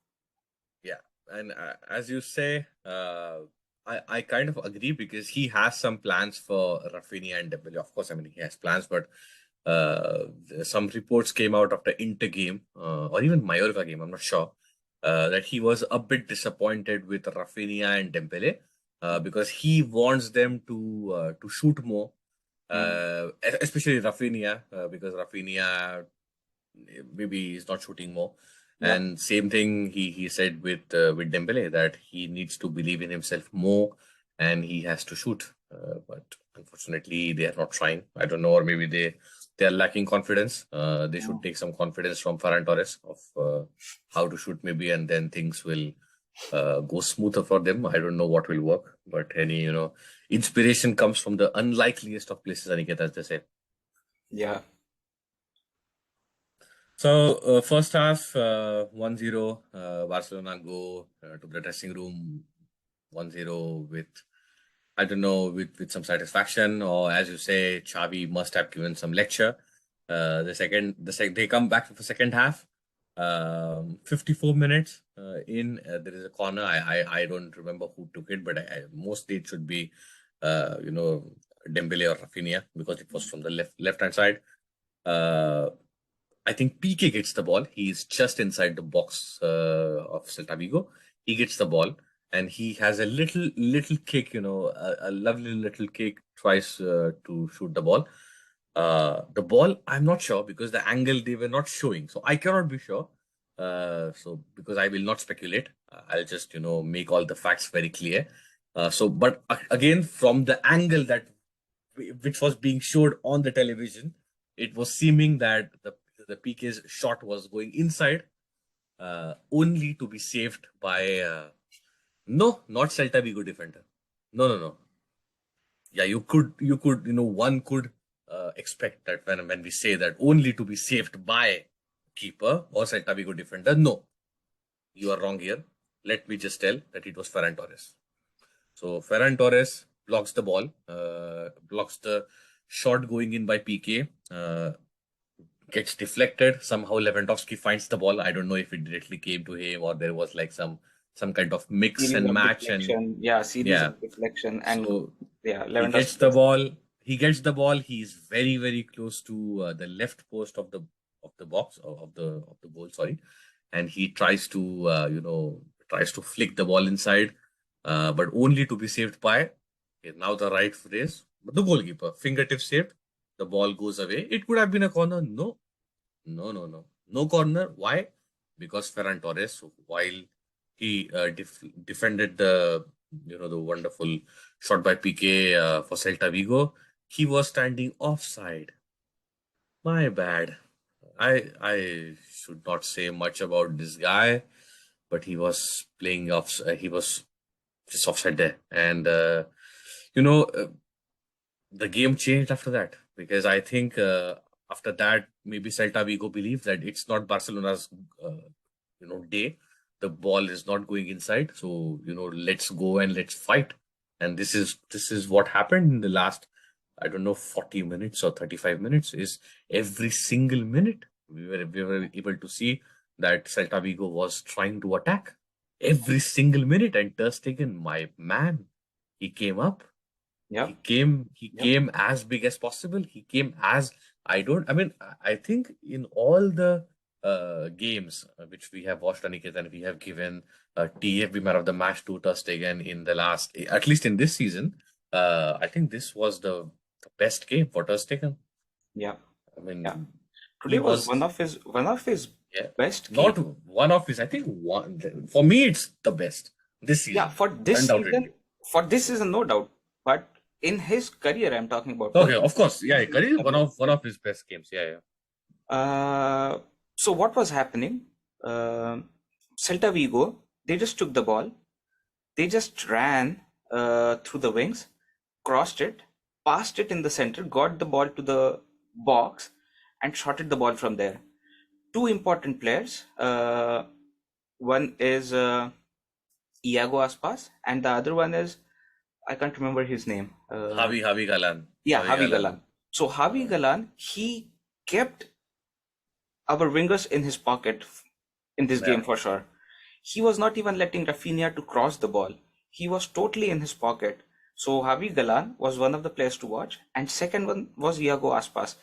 Yeah, and as you say, I kind of agree because he has some plans for Raphinha and Dembele. Of course, I mean he has plans, but some reports came out after Inter game or even Mallorca game. I'm not sure that he was a bit disappointed with Raphinha and Dembele because he wants them to shoot more, Hmm. especially Raphinha because Raphinha maybe he's not shooting more. Yeah. And same thing he said with Dembele that he needs to believe in himself more and he has to shoot. But unfortunately, they are not trying. I don't know, or maybe they are lacking confidence. They should take some confidence from Ferran Torres of how to shoot maybe, and then things will go smoother for them. I don't know what will work, but any inspiration comes from the unlikeliest of places. Aniket, as they say. Yeah. So, first half, 1-0, Barcelona go to the dressing room 1-0 with, I don't know, with some satisfaction, or as you say, Xavi must have given some lecture. They come back for the second half. 54 minutes there is a corner. I don't remember who took it, but mostly it should be, Dembele or Rafinha because it was from the left hand side. Uh, I think PK gets the ball. He's just inside the box of Celta Vigo. He gets the ball and he has a little kick, a lovely little kick, tries to shoot the ball. The ball, I'm not sure because the angle they were not showing, so I cannot be sure. So because I will not speculate, I'll just make all the facts very clear. But again, from the angle that which was being showed on the television, it was seeming that the PK's shot was going inside, only to be saved by no, not Celta Vigo defender. No, no, no. Yeah, you could, one could. expect that when we say that only to be saved by keeper or Celta Vigo defender. No, you are wrong here. Let me just tell that it was Ferran Torres. So Ferran Torres blocks the ball, blocks the shot going in by PK, gets deflected. Somehow Lewandowski finds the ball. I don't know if it directly came to him or there was like some kind of mix Series and of match. And deflection. Yeah, series yeah, of deflection. And so yeah, he gets Lewandowski the gets. ball. He gets the ball. He's very close to the left post of the box of the goal. Sorry, and he tries to tries to flick the ball inside, but only to be saved by now the right phrase, but the goalkeeper fingertip saved. The ball goes away. It could have been a corner. No, no corner. Why? Because Ferran Torres, while he defended the wonderful shot by PK for Celta Vigo, he was standing offside. My bad. I should not say much about this guy, but he was playing off. He was just offside there, and you know. The game changed after that because I think after that maybe Celta Vigo believed that it's not Barcelona's day. The ball is not going inside, so let's go and let's fight. And this is what happened in the last, I don't know, 40 minutes or 35 minutes. Is every single minute we were able to see that Celta Vigo was trying to attack every single minute, and Ter Stegen, my man, he came up. Yeah. He Yep. came as big as possible. He came as I mean, I think in all the games which we have watched, Aniket, and we have given TFB man of the match to Ter Stegen in the last, at least in this season. I think this was the best game for Ter Stegen. Yeah. I mean, Yeah. he Today was was one of his yeah, best not games. one of his. I think one for me it's the best this Yeah, season, for this undoubtedly. season, no doubt. But in his career, I'm talking about Okay, personal of course, yeah, Curry, career. one of his best games. Yeah, yeah. So what was happening? Uh, Celta Vigo, they just took the ball, they just ran through the wings, crossed it, passed it in the center, got the ball to the box, and shotted the ball from there. Two important players. One is Iago Aspas, and the other one is, I can't remember his name. Javi Galan. Yeah, Javi Javi Galan. Galan. So Javi Galan, he kept our wingers in his pocket in this game Yeah. for sure. He was not even letting Raphinha to cross the ball. He was totally in his pocket. So Javi Galan was one of the players to watch, and second one was Iago Aspas.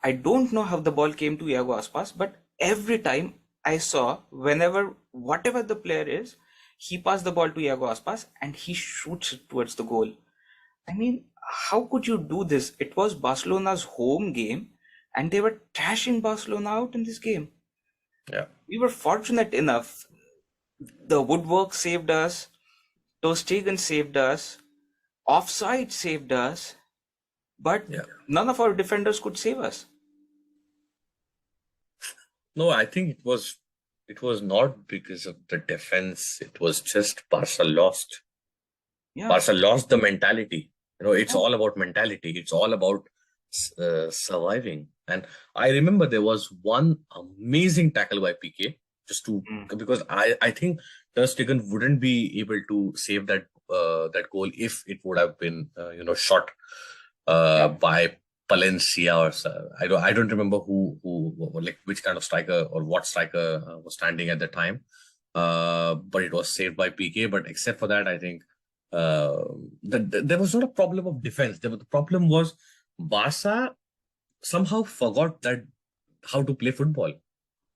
I don't know how the ball came to Iago Aspas, but every time I saw, whenever whatever the player is, he passed the ball to Iago Aspas and he shoots it towards the goal. I mean, how could you do this? It was Barcelona's home game, and they were trashing Barcelona out in this game. Yeah. We were fortunate enough. The woodwork saved us, Ter Stegen saved us, offside saved us, but Yeah. none of our defenders could save us. No, I think it was not because of the defense. It was just Barca lost. Yeah, Barca lost the mentality. It's yeah, all about mentality. It's all about surviving. And I remember there was one amazing tackle by PK, just to mm, because I think Ter Stegen wouldn't be able to save that goal if it would have been shot yeah, by Palencia or I don't remember like which kind of striker or what striker was standing at the time. But it was saved by PK. But except for that, I think there was not a problem of defense. The problem was Barca somehow forgot that how to play football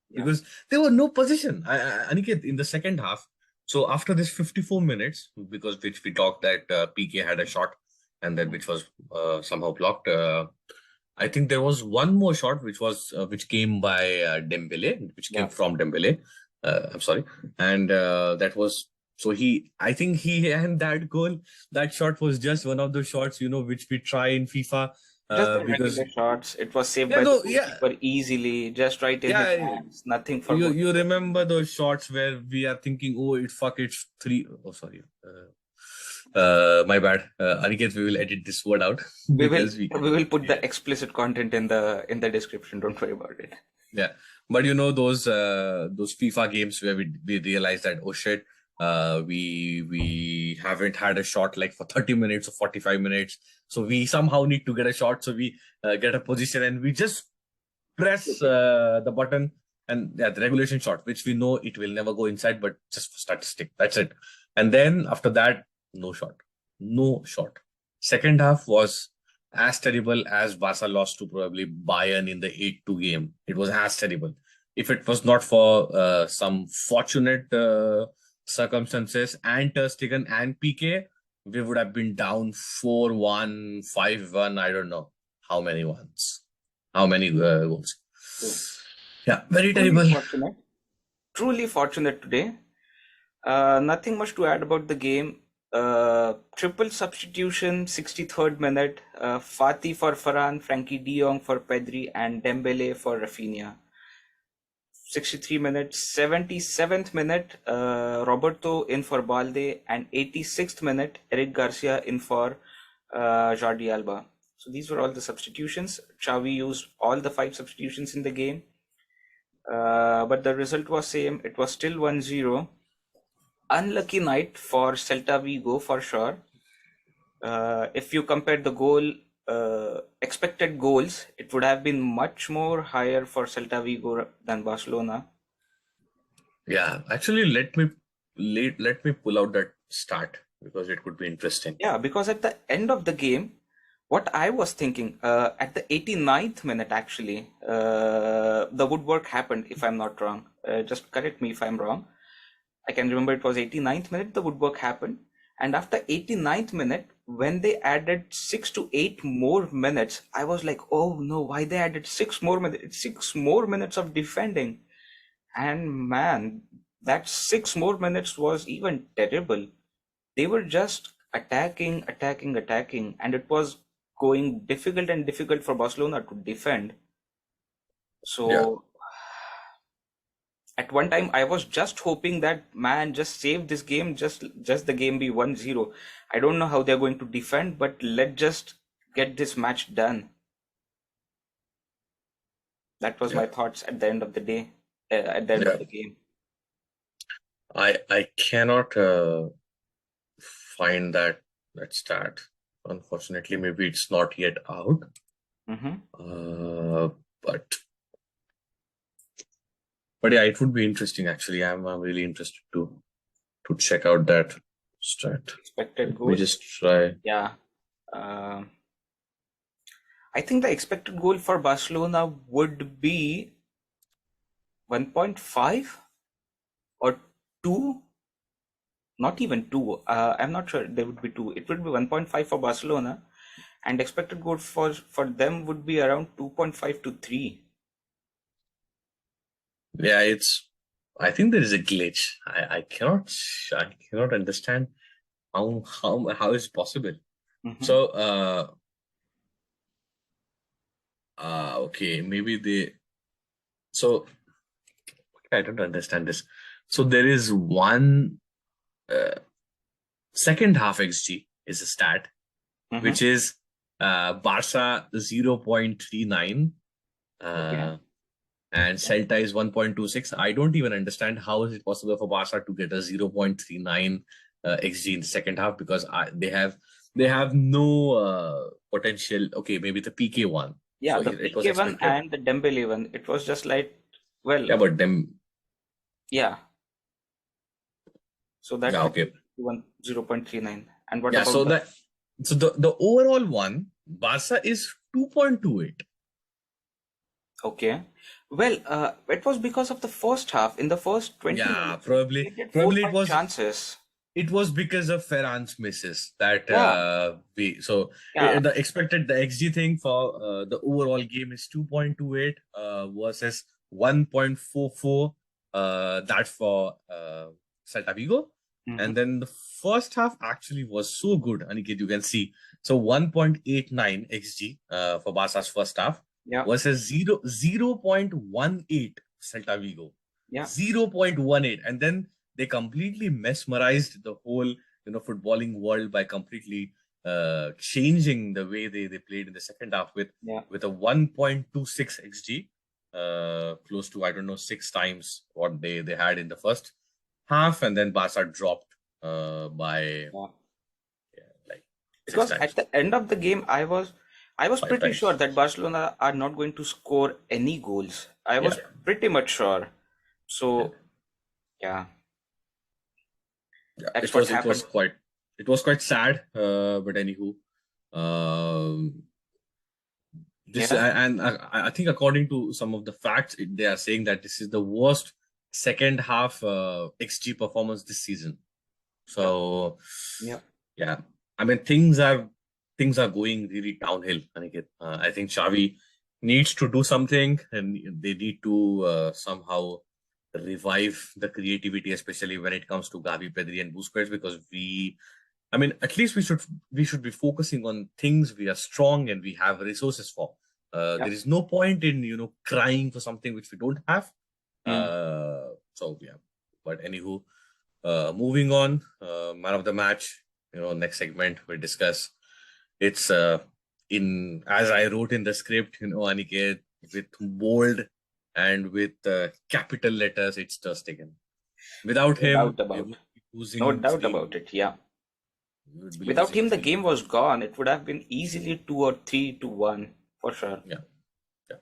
yeah, because there were no position. Aniket, in the second half. So after this 54 minutes, because which we talked that PK had a shot and then which was somehow blocked. I think there was one more shot which came by Dembele, which came yeah. from Dembele. I'm sorry, and that was so I think he and that goal, that shot was just one of those shots which we try in FIFA Just the because regular shots. It was saved yeah by the no yeah goalkeeper easily, just right in his yeah hands. Nothing for you goalkeeper. remember those shots where we are thinking, oh, it's 3. Oh, sorry. My bad. Aniket, we will edit this word out We will because we we will put yeah. the explicit content in the description. Don't worry about it. Yeah, but you know those FIFA games where we realize that, oh shit, we haven't had a shot like for 30 minutes or 45 minutes, so we somehow need to get a shot, so we get a position and we just press the button, and yeah, the regulation shot, which we know it will never go inside, but just for statistic, that's it. And then after that, no shot, no shot. Second half was as terrible as Barca lost to probably Bayern in the 8-2 game. It was as terrible. If it was not for some fortunate circumstances and Ter Stegen and PK, we would have been down 4-1, 5-1. I don't know how many ones, how many goals. So, Yeah, very truly terrible. fortunate. Truly fortunate today. Nothing much to add about the game. Triple substitution, 63rd minute. Fati for Ferran, Frankie de Jong for Pedri, and Dembele for Raphinha. 63 minutes. 77th minute, Roberto in for Balde, and 86th minute, Eric Garcia in for Jordi Alba. So these were all the substitutions. Xavi used all the 5 substitutions in the game. But the result was same. It was still 1-0. Unlucky night for Celta Vigo for sure. If you compare the expected goals, it would have been much more higher for Celta Vigo than Barcelona. Yeah, actually, let me pull out that start because it could be interesting. Yeah, because at the end of the game, what I was thinking, at the 89th minute, actually, the woodwork happened, if I'm not wrong. Just correct me if I'm wrong. I can remember it was 89th minute, the woodwork happened. And after 89th minute, when they added 6 to 8 more minutes, I was like, oh no, why they added 6 more minutes? 6 more minutes of defending. And man, that 6 more minutes was even terrible. They were just attacking, and it was going difficult and difficult for Barcelona to defend. Yeah. So at one time I was just hoping that, man, just save this game, just the game be 1-0. I don't know how they're going to defend, but let's just get this match done. That was my Yeah. thoughts at the end of the day, at the end of Yeah. the game. I cannot find that stat. Unfortunately, maybe it's not yet out. Mm-hmm. But yeah, it would be interesting actually. I'm really interested to check out that stat. Expected Let me goal. just try. Yeah. I think the expected goal for Barcelona would be 1.5 or 2. Not even 2. I'm not sure there would be 2. It would be 1.5 for Barcelona, and expected goal for them would be around 2.5 to 3. Yeah, I think there is a glitch. I cannot understand how it's possible. Mm-hmm. So okay, maybe so I don't understand this. So there is one second half XG is a stat, Mm-hmm. which is Barca 0.39 Okay. and Celta is 1.26. I don't even understand how is it possible for Barca to get a 0.39 XG in the second half, because they have no potential. Okay, maybe the PK one. Yeah, So the it was PK one expected. and the Dembele one, it was just like, well, Yeah, but them. yeah. So that Yeah, okay. 0.39. And what Yeah, about so the overall one, Barca is 2.28. Okay. Well, it was because of the first half. In the first 20 Yeah, minutes, they probably did 4 probably 5 chances. it was because of Ferran's misses that Yeah, yeah. the expected the XG thing for the overall game is 2.28 versus 1.44 that for Celta Vigo. Mm-hmm. And then the first half actually was so good, Aniket, you can see. So 1.89 XG for Barca's first half Yeah, versus 0.18 Celta Vigo. yeah. 0.18, and then they completely mesmerized the whole footballing world by completely changing the way they played in the second half Yeah. with a 1.26 xg, close to, I don't know, 6 times what they had in the first half, and then Barca dropped by Yeah. like six Because at times, the end of the game, I was five pretty sure times. that Barcelona are not going to score any goals. I Yeah, was pretty much sure. yeah, So yeah, yeah. that's what happened. It was quite sad. But anywho, um, this Yeah. and I think according to some of the facts, they are saying that this is the worst second half XG performance this season. Yeah. So Yeah. yeah, I mean things are going really downhill, Aniket. I think Xavi needs to do something, and they need to somehow revive the creativity, especially when it comes to Gavi, Pedri, and Busquets, because I mean, at least we should be focusing on things we are strong and we have resources for. Yeah. There is no point in crying for something which we don't have. Mm. So yeah, but anywho, moving on, man of the match. Next segment we discuss. It's in as I wrote in the script. Aniket, with bold and with capital letters. It's Ter Stegen. Without No doubt him, we about. would be No losing doubt three. about it. Yeah. We would be Without losing him, the 3. game was gone. It would have been easily 2 or 3 to 1 for sure. Yeah, yeah.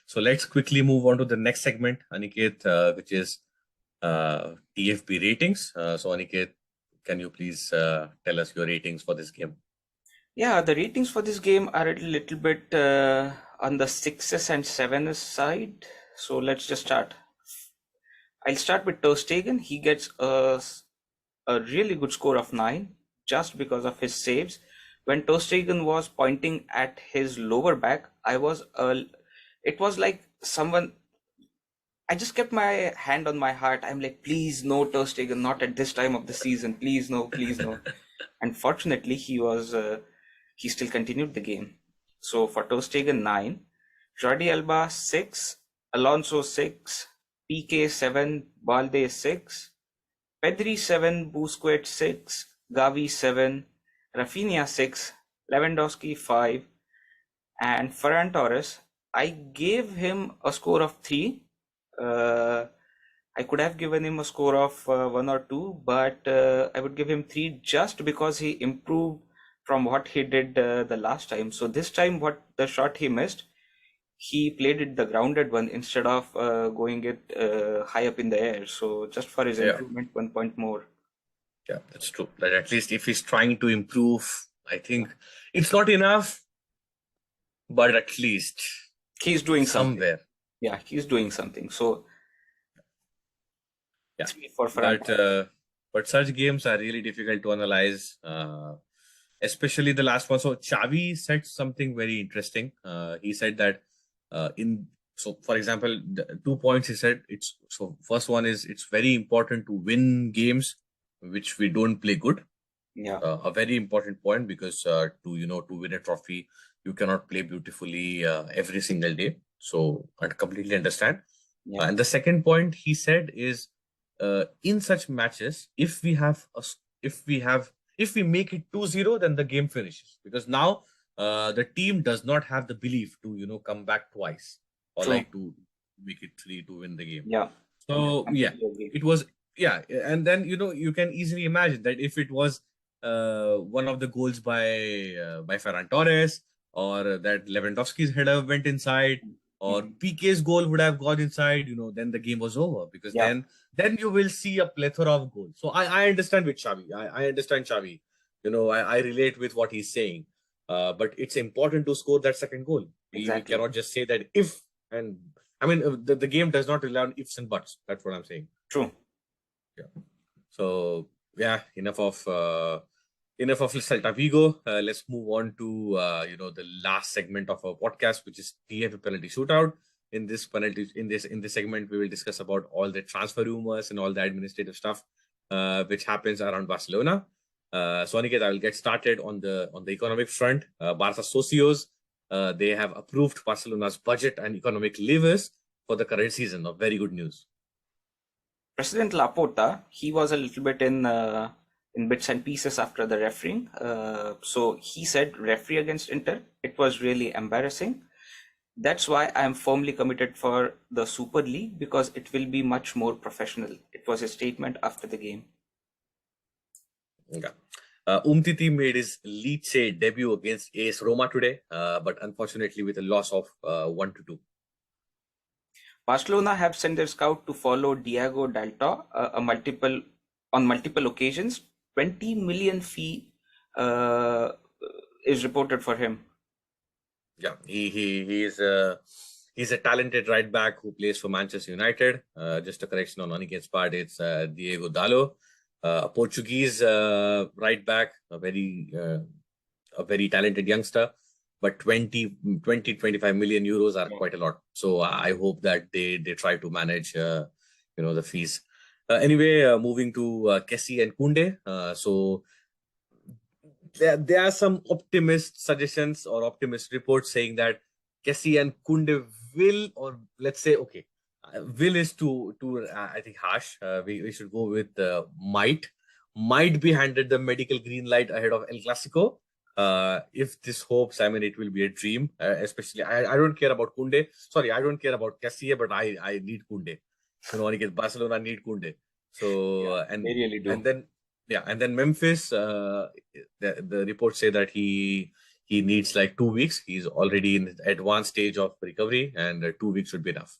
So let's quickly move on to the next segment, Aniket, which is TFB ratings. So Aniket, can you please tell us your ratings for this game? Yeah, the ratings for this game are a little bit on the sixes and sevens side. So let's just start. I'll start with Ter Stegen. He gets a really good score of 9 just because of his saves. When Ter Stegen was pointing at his lower back, it was like someone. I just kept my hand on my heart. I'm like, please no, Ter Stegen, not at this time of the season. Please no, please no. And fortunately, he still continued the game. So for Ter Stegen 9, Jordi Alba 6, Alonso 6, PK 7, Balde 6, Pedri 7, Busquets 6, Gavi 7, Raphinha 6, Lewandowski 5, and Ferran Torres. I gave him a score of 3. Uh, I could have given him a score of 1 or 2, but I would give him 3 just because he improved from what he did the last time. So this time, what the shot he missed, he played it the grounded one instead of going it high up in the air. So just for his Yeah, improvement, 1 point more. yeah, that's true. That at least if he's trying to improve, I Yeah. think it's not enough, but at least He's doing something. somewhere. Yeah, he's doing something. So Yeah, 3 for Ferran but Torres. such games are really difficult to analyze, especially the last one. So Xavi said something very interesting. He said that for example, the 2 points he said. It's so first one is it's very important to win games which we don't play good. Yeah, A very important point, because to win a trophy you cannot play beautifully every single day. So I completely understand. yeah, And the second point he said is, in such matches, if we make it 2-0, then the game finishes, because now the team does not have the belief to come back twice, or true. like to make it 3 to win the game. Yeah, So yeah, completely agree. it was, yeah, and then you can easily imagine that if it was one of the goals by Ferran Torres, or that Lewandowski's header went inside, or Mhm. PK's goal would have gone inside, then the game was over, because Yeah, then you will see a plethora of goals. So I understand with Xavi. I understand Xavi. I relate with what he's saying. But it's important to score that second goal. We exactly. cannot just say that if, and I mean, the game does not rely on ifs and buts. That's what I'm saying. True. Yeah. So yeah, enough of Celta Vigo. Let's move on to the last segment of our podcast, which is TFA penalty shootout. In this segment, we will discuss about all the transfer rumors and all the administrative stuff which happens around Barcelona. So Aniket, I will get started on the economic front. Barca Socios, they have approved Barcelona's budget and economic levers for the current season. Of very good news. President Laporta, he was a little bit in in bits and pieces after the refereeing. So he said, referee against Inter, it was really embarrassing. That's why I am firmly committed for the Super League because it will be much more professional. It was a statement after the game. Yeah. Umtiti made his Lecce debut against AS Roma today, but unfortunately with a loss of 1-2. Barcelona have sent their scout to follow Diego Dalto on multiple occasions. 20 million fee is reported for him. Yeah, he's a talented right back who plays for Manchester United. Just a correction on Aniket's part, it's Diego Dallo, a Portuguese right back, a very talented youngster. But 25 million euros are quite a lot. So I hope that they try to manage the fees. Anyway, moving to Kessie and Kunde. So there are some optimist suggestions or optimist reports saying that Kessie and Kunde will, or let's say, okay, will is too I think harsh. We should go with might be handed the medical green light ahead of El Clasico. If this hopes, I mean, it will be a dream. Especially, I don't care about Kunde. Sorry, I don't care about Kessie, but I need Kunde. Barcelona need Kunde. So Yeah, they really do. and then Memphis. The reports say that he needs like 2 weeks. He's already in advanced stage of recovery, and 2 weeks should be enough.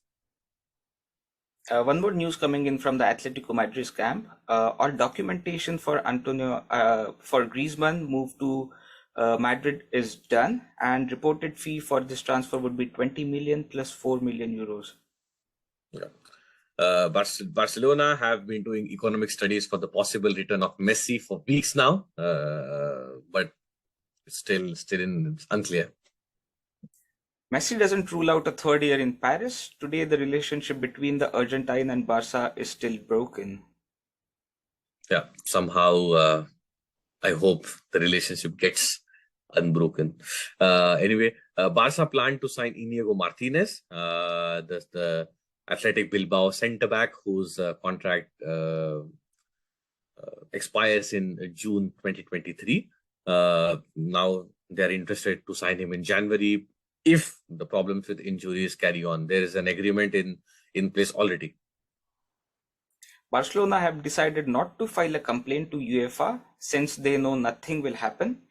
One more news coming in from the Atletico Madrid camp. All documentation for for Griezmann move to Madrid is done, and reported fee for this transfer would be 20 million plus 4 million euros. Yeah. Barcelona have been doing economic studies for the possible return of Messi for weeks now, but it's still unclear. Messi doesn't rule out a third year in Paris. Today, the relationship between the Argentine and Barca is still broken. Yeah, somehow I hope the relationship gets unbroken. Anyway, Barca plan to sign Inigo Martinez, the Athletic Bilbao centre back whose contract expires in June 2023. Now they're interested to sign him in January if the problems with injuries carry on. There is an agreement in place already. Barcelona have decided not to file a complaint to UEFA since they know nothing will happen.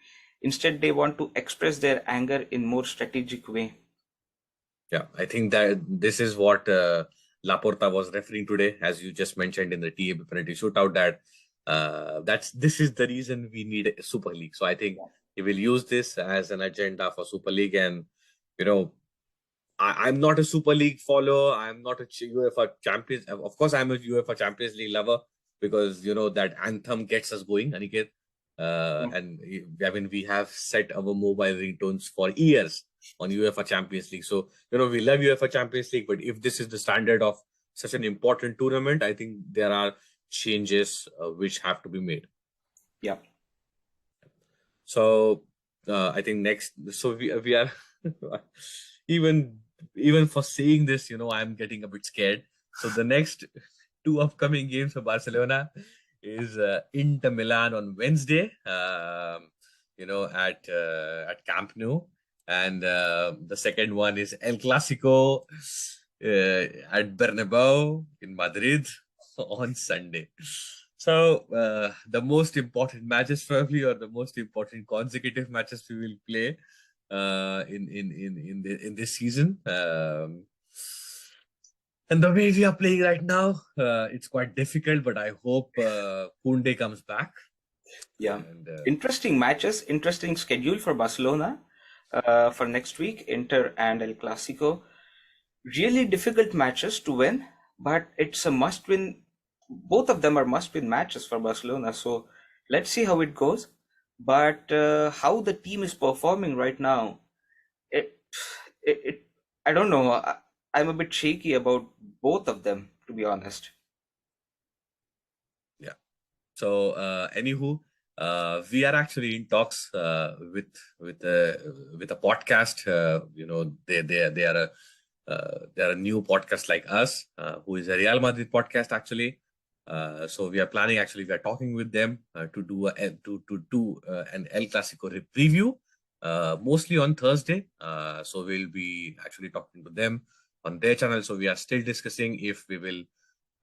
Instead, they want to express their anger in more strategic way. Yeah, I think that this is what Laporta was referring today, as you just mentioned in the TAB penalty shootout, that this is the reason we need a Super League. So I think he will use this as an agenda for Super League. And, I'm not a Super League follower. I'm not a UEFA Champions. Of course, I'm a UEFA Champions League lover because, that anthem gets us going, Aniket. And I mean, we have set our mobile ringtones for years on UEFA Champions League. So, we love UEFA Champions League, but if this is the standard of such an important tournament, I think there are changes which have to be made. Yeah. So, I think we are even for saying this, I'm getting a bit scared. So the next two upcoming games for Barcelona is Inter Milan on Wednesday, at Camp Nou, and the second one is El Clasico at Bernabeu in Madrid on Sunday. So the most important matches probably, or the most important consecutive matches we will play in this season. And the way we are playing right now, it's quite difficult, but I hope Kunde comes back. Yeah. And, interesting matches, interesting schedule for Barcelona for next week, Inter and El Clasico. Really difficult matches to win, but it's a must-win. Both of them are must-win matches for Barcelona. So let's see how it goes. But how the team is performing right now, I don't know. I'm a bit shaky about both of them, to be honest. Yeah. So, anywho, we are actually in talks with a podcast. They are a new podcast like us, who is a Real Madrid podcast actually. So we are planning. Actually, we are talking with them to do an El Clasico preview, mostly on Thursday. So we'll be actually talking to them on their channel. So we are still discussing if we will,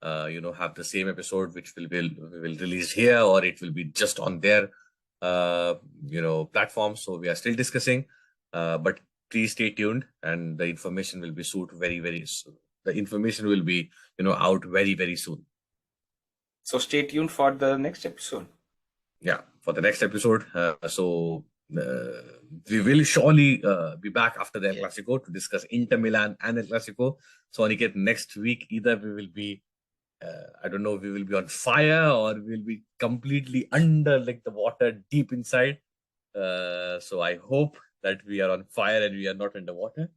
have the same episode which we will release here, or it will be just on their, platform. So we are still discussing, but please stay tuned, and the information will be very, very soon. The information will be, out very, very soon. So stay tuned for the next episode. Yeah, for the next episode. We will surely be back after the El Clasico to discuss Inter Milan and El Clasico. So Aniket, next week either we will be, I don't know, we will be on fire or we'll be completely under like the water deep inside. So I hope that we are on fire and we are not underwater.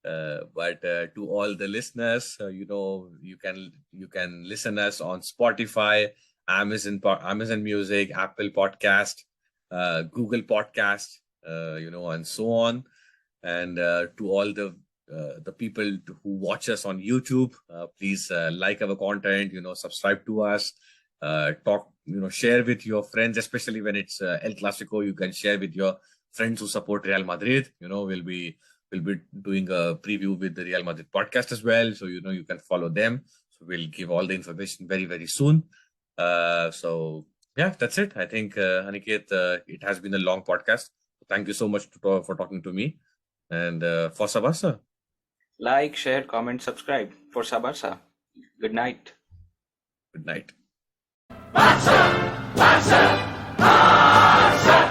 But to all the listeners, you can listen us on Spotify, Amazon Music, Apple Podcast, Google Podcast, and so on. And to all the people who watch us on YouTube, please like our content, subscribe to us, share with your friends, especially when it's El Clasico. You can share with your friends who support Real Madrid. We'll be doing a preview with the Real Madrid podcast as well. So, you can follow them. So we'll give all the information very, very soon. So yeah, that's it. I think, Aniket, it has been a long podcast. Thank you so much for talking to me. And Forza Barca. Like, share, comment, subscribe. Forza Barca. Good night. Good night. Barca! Barca! Barca!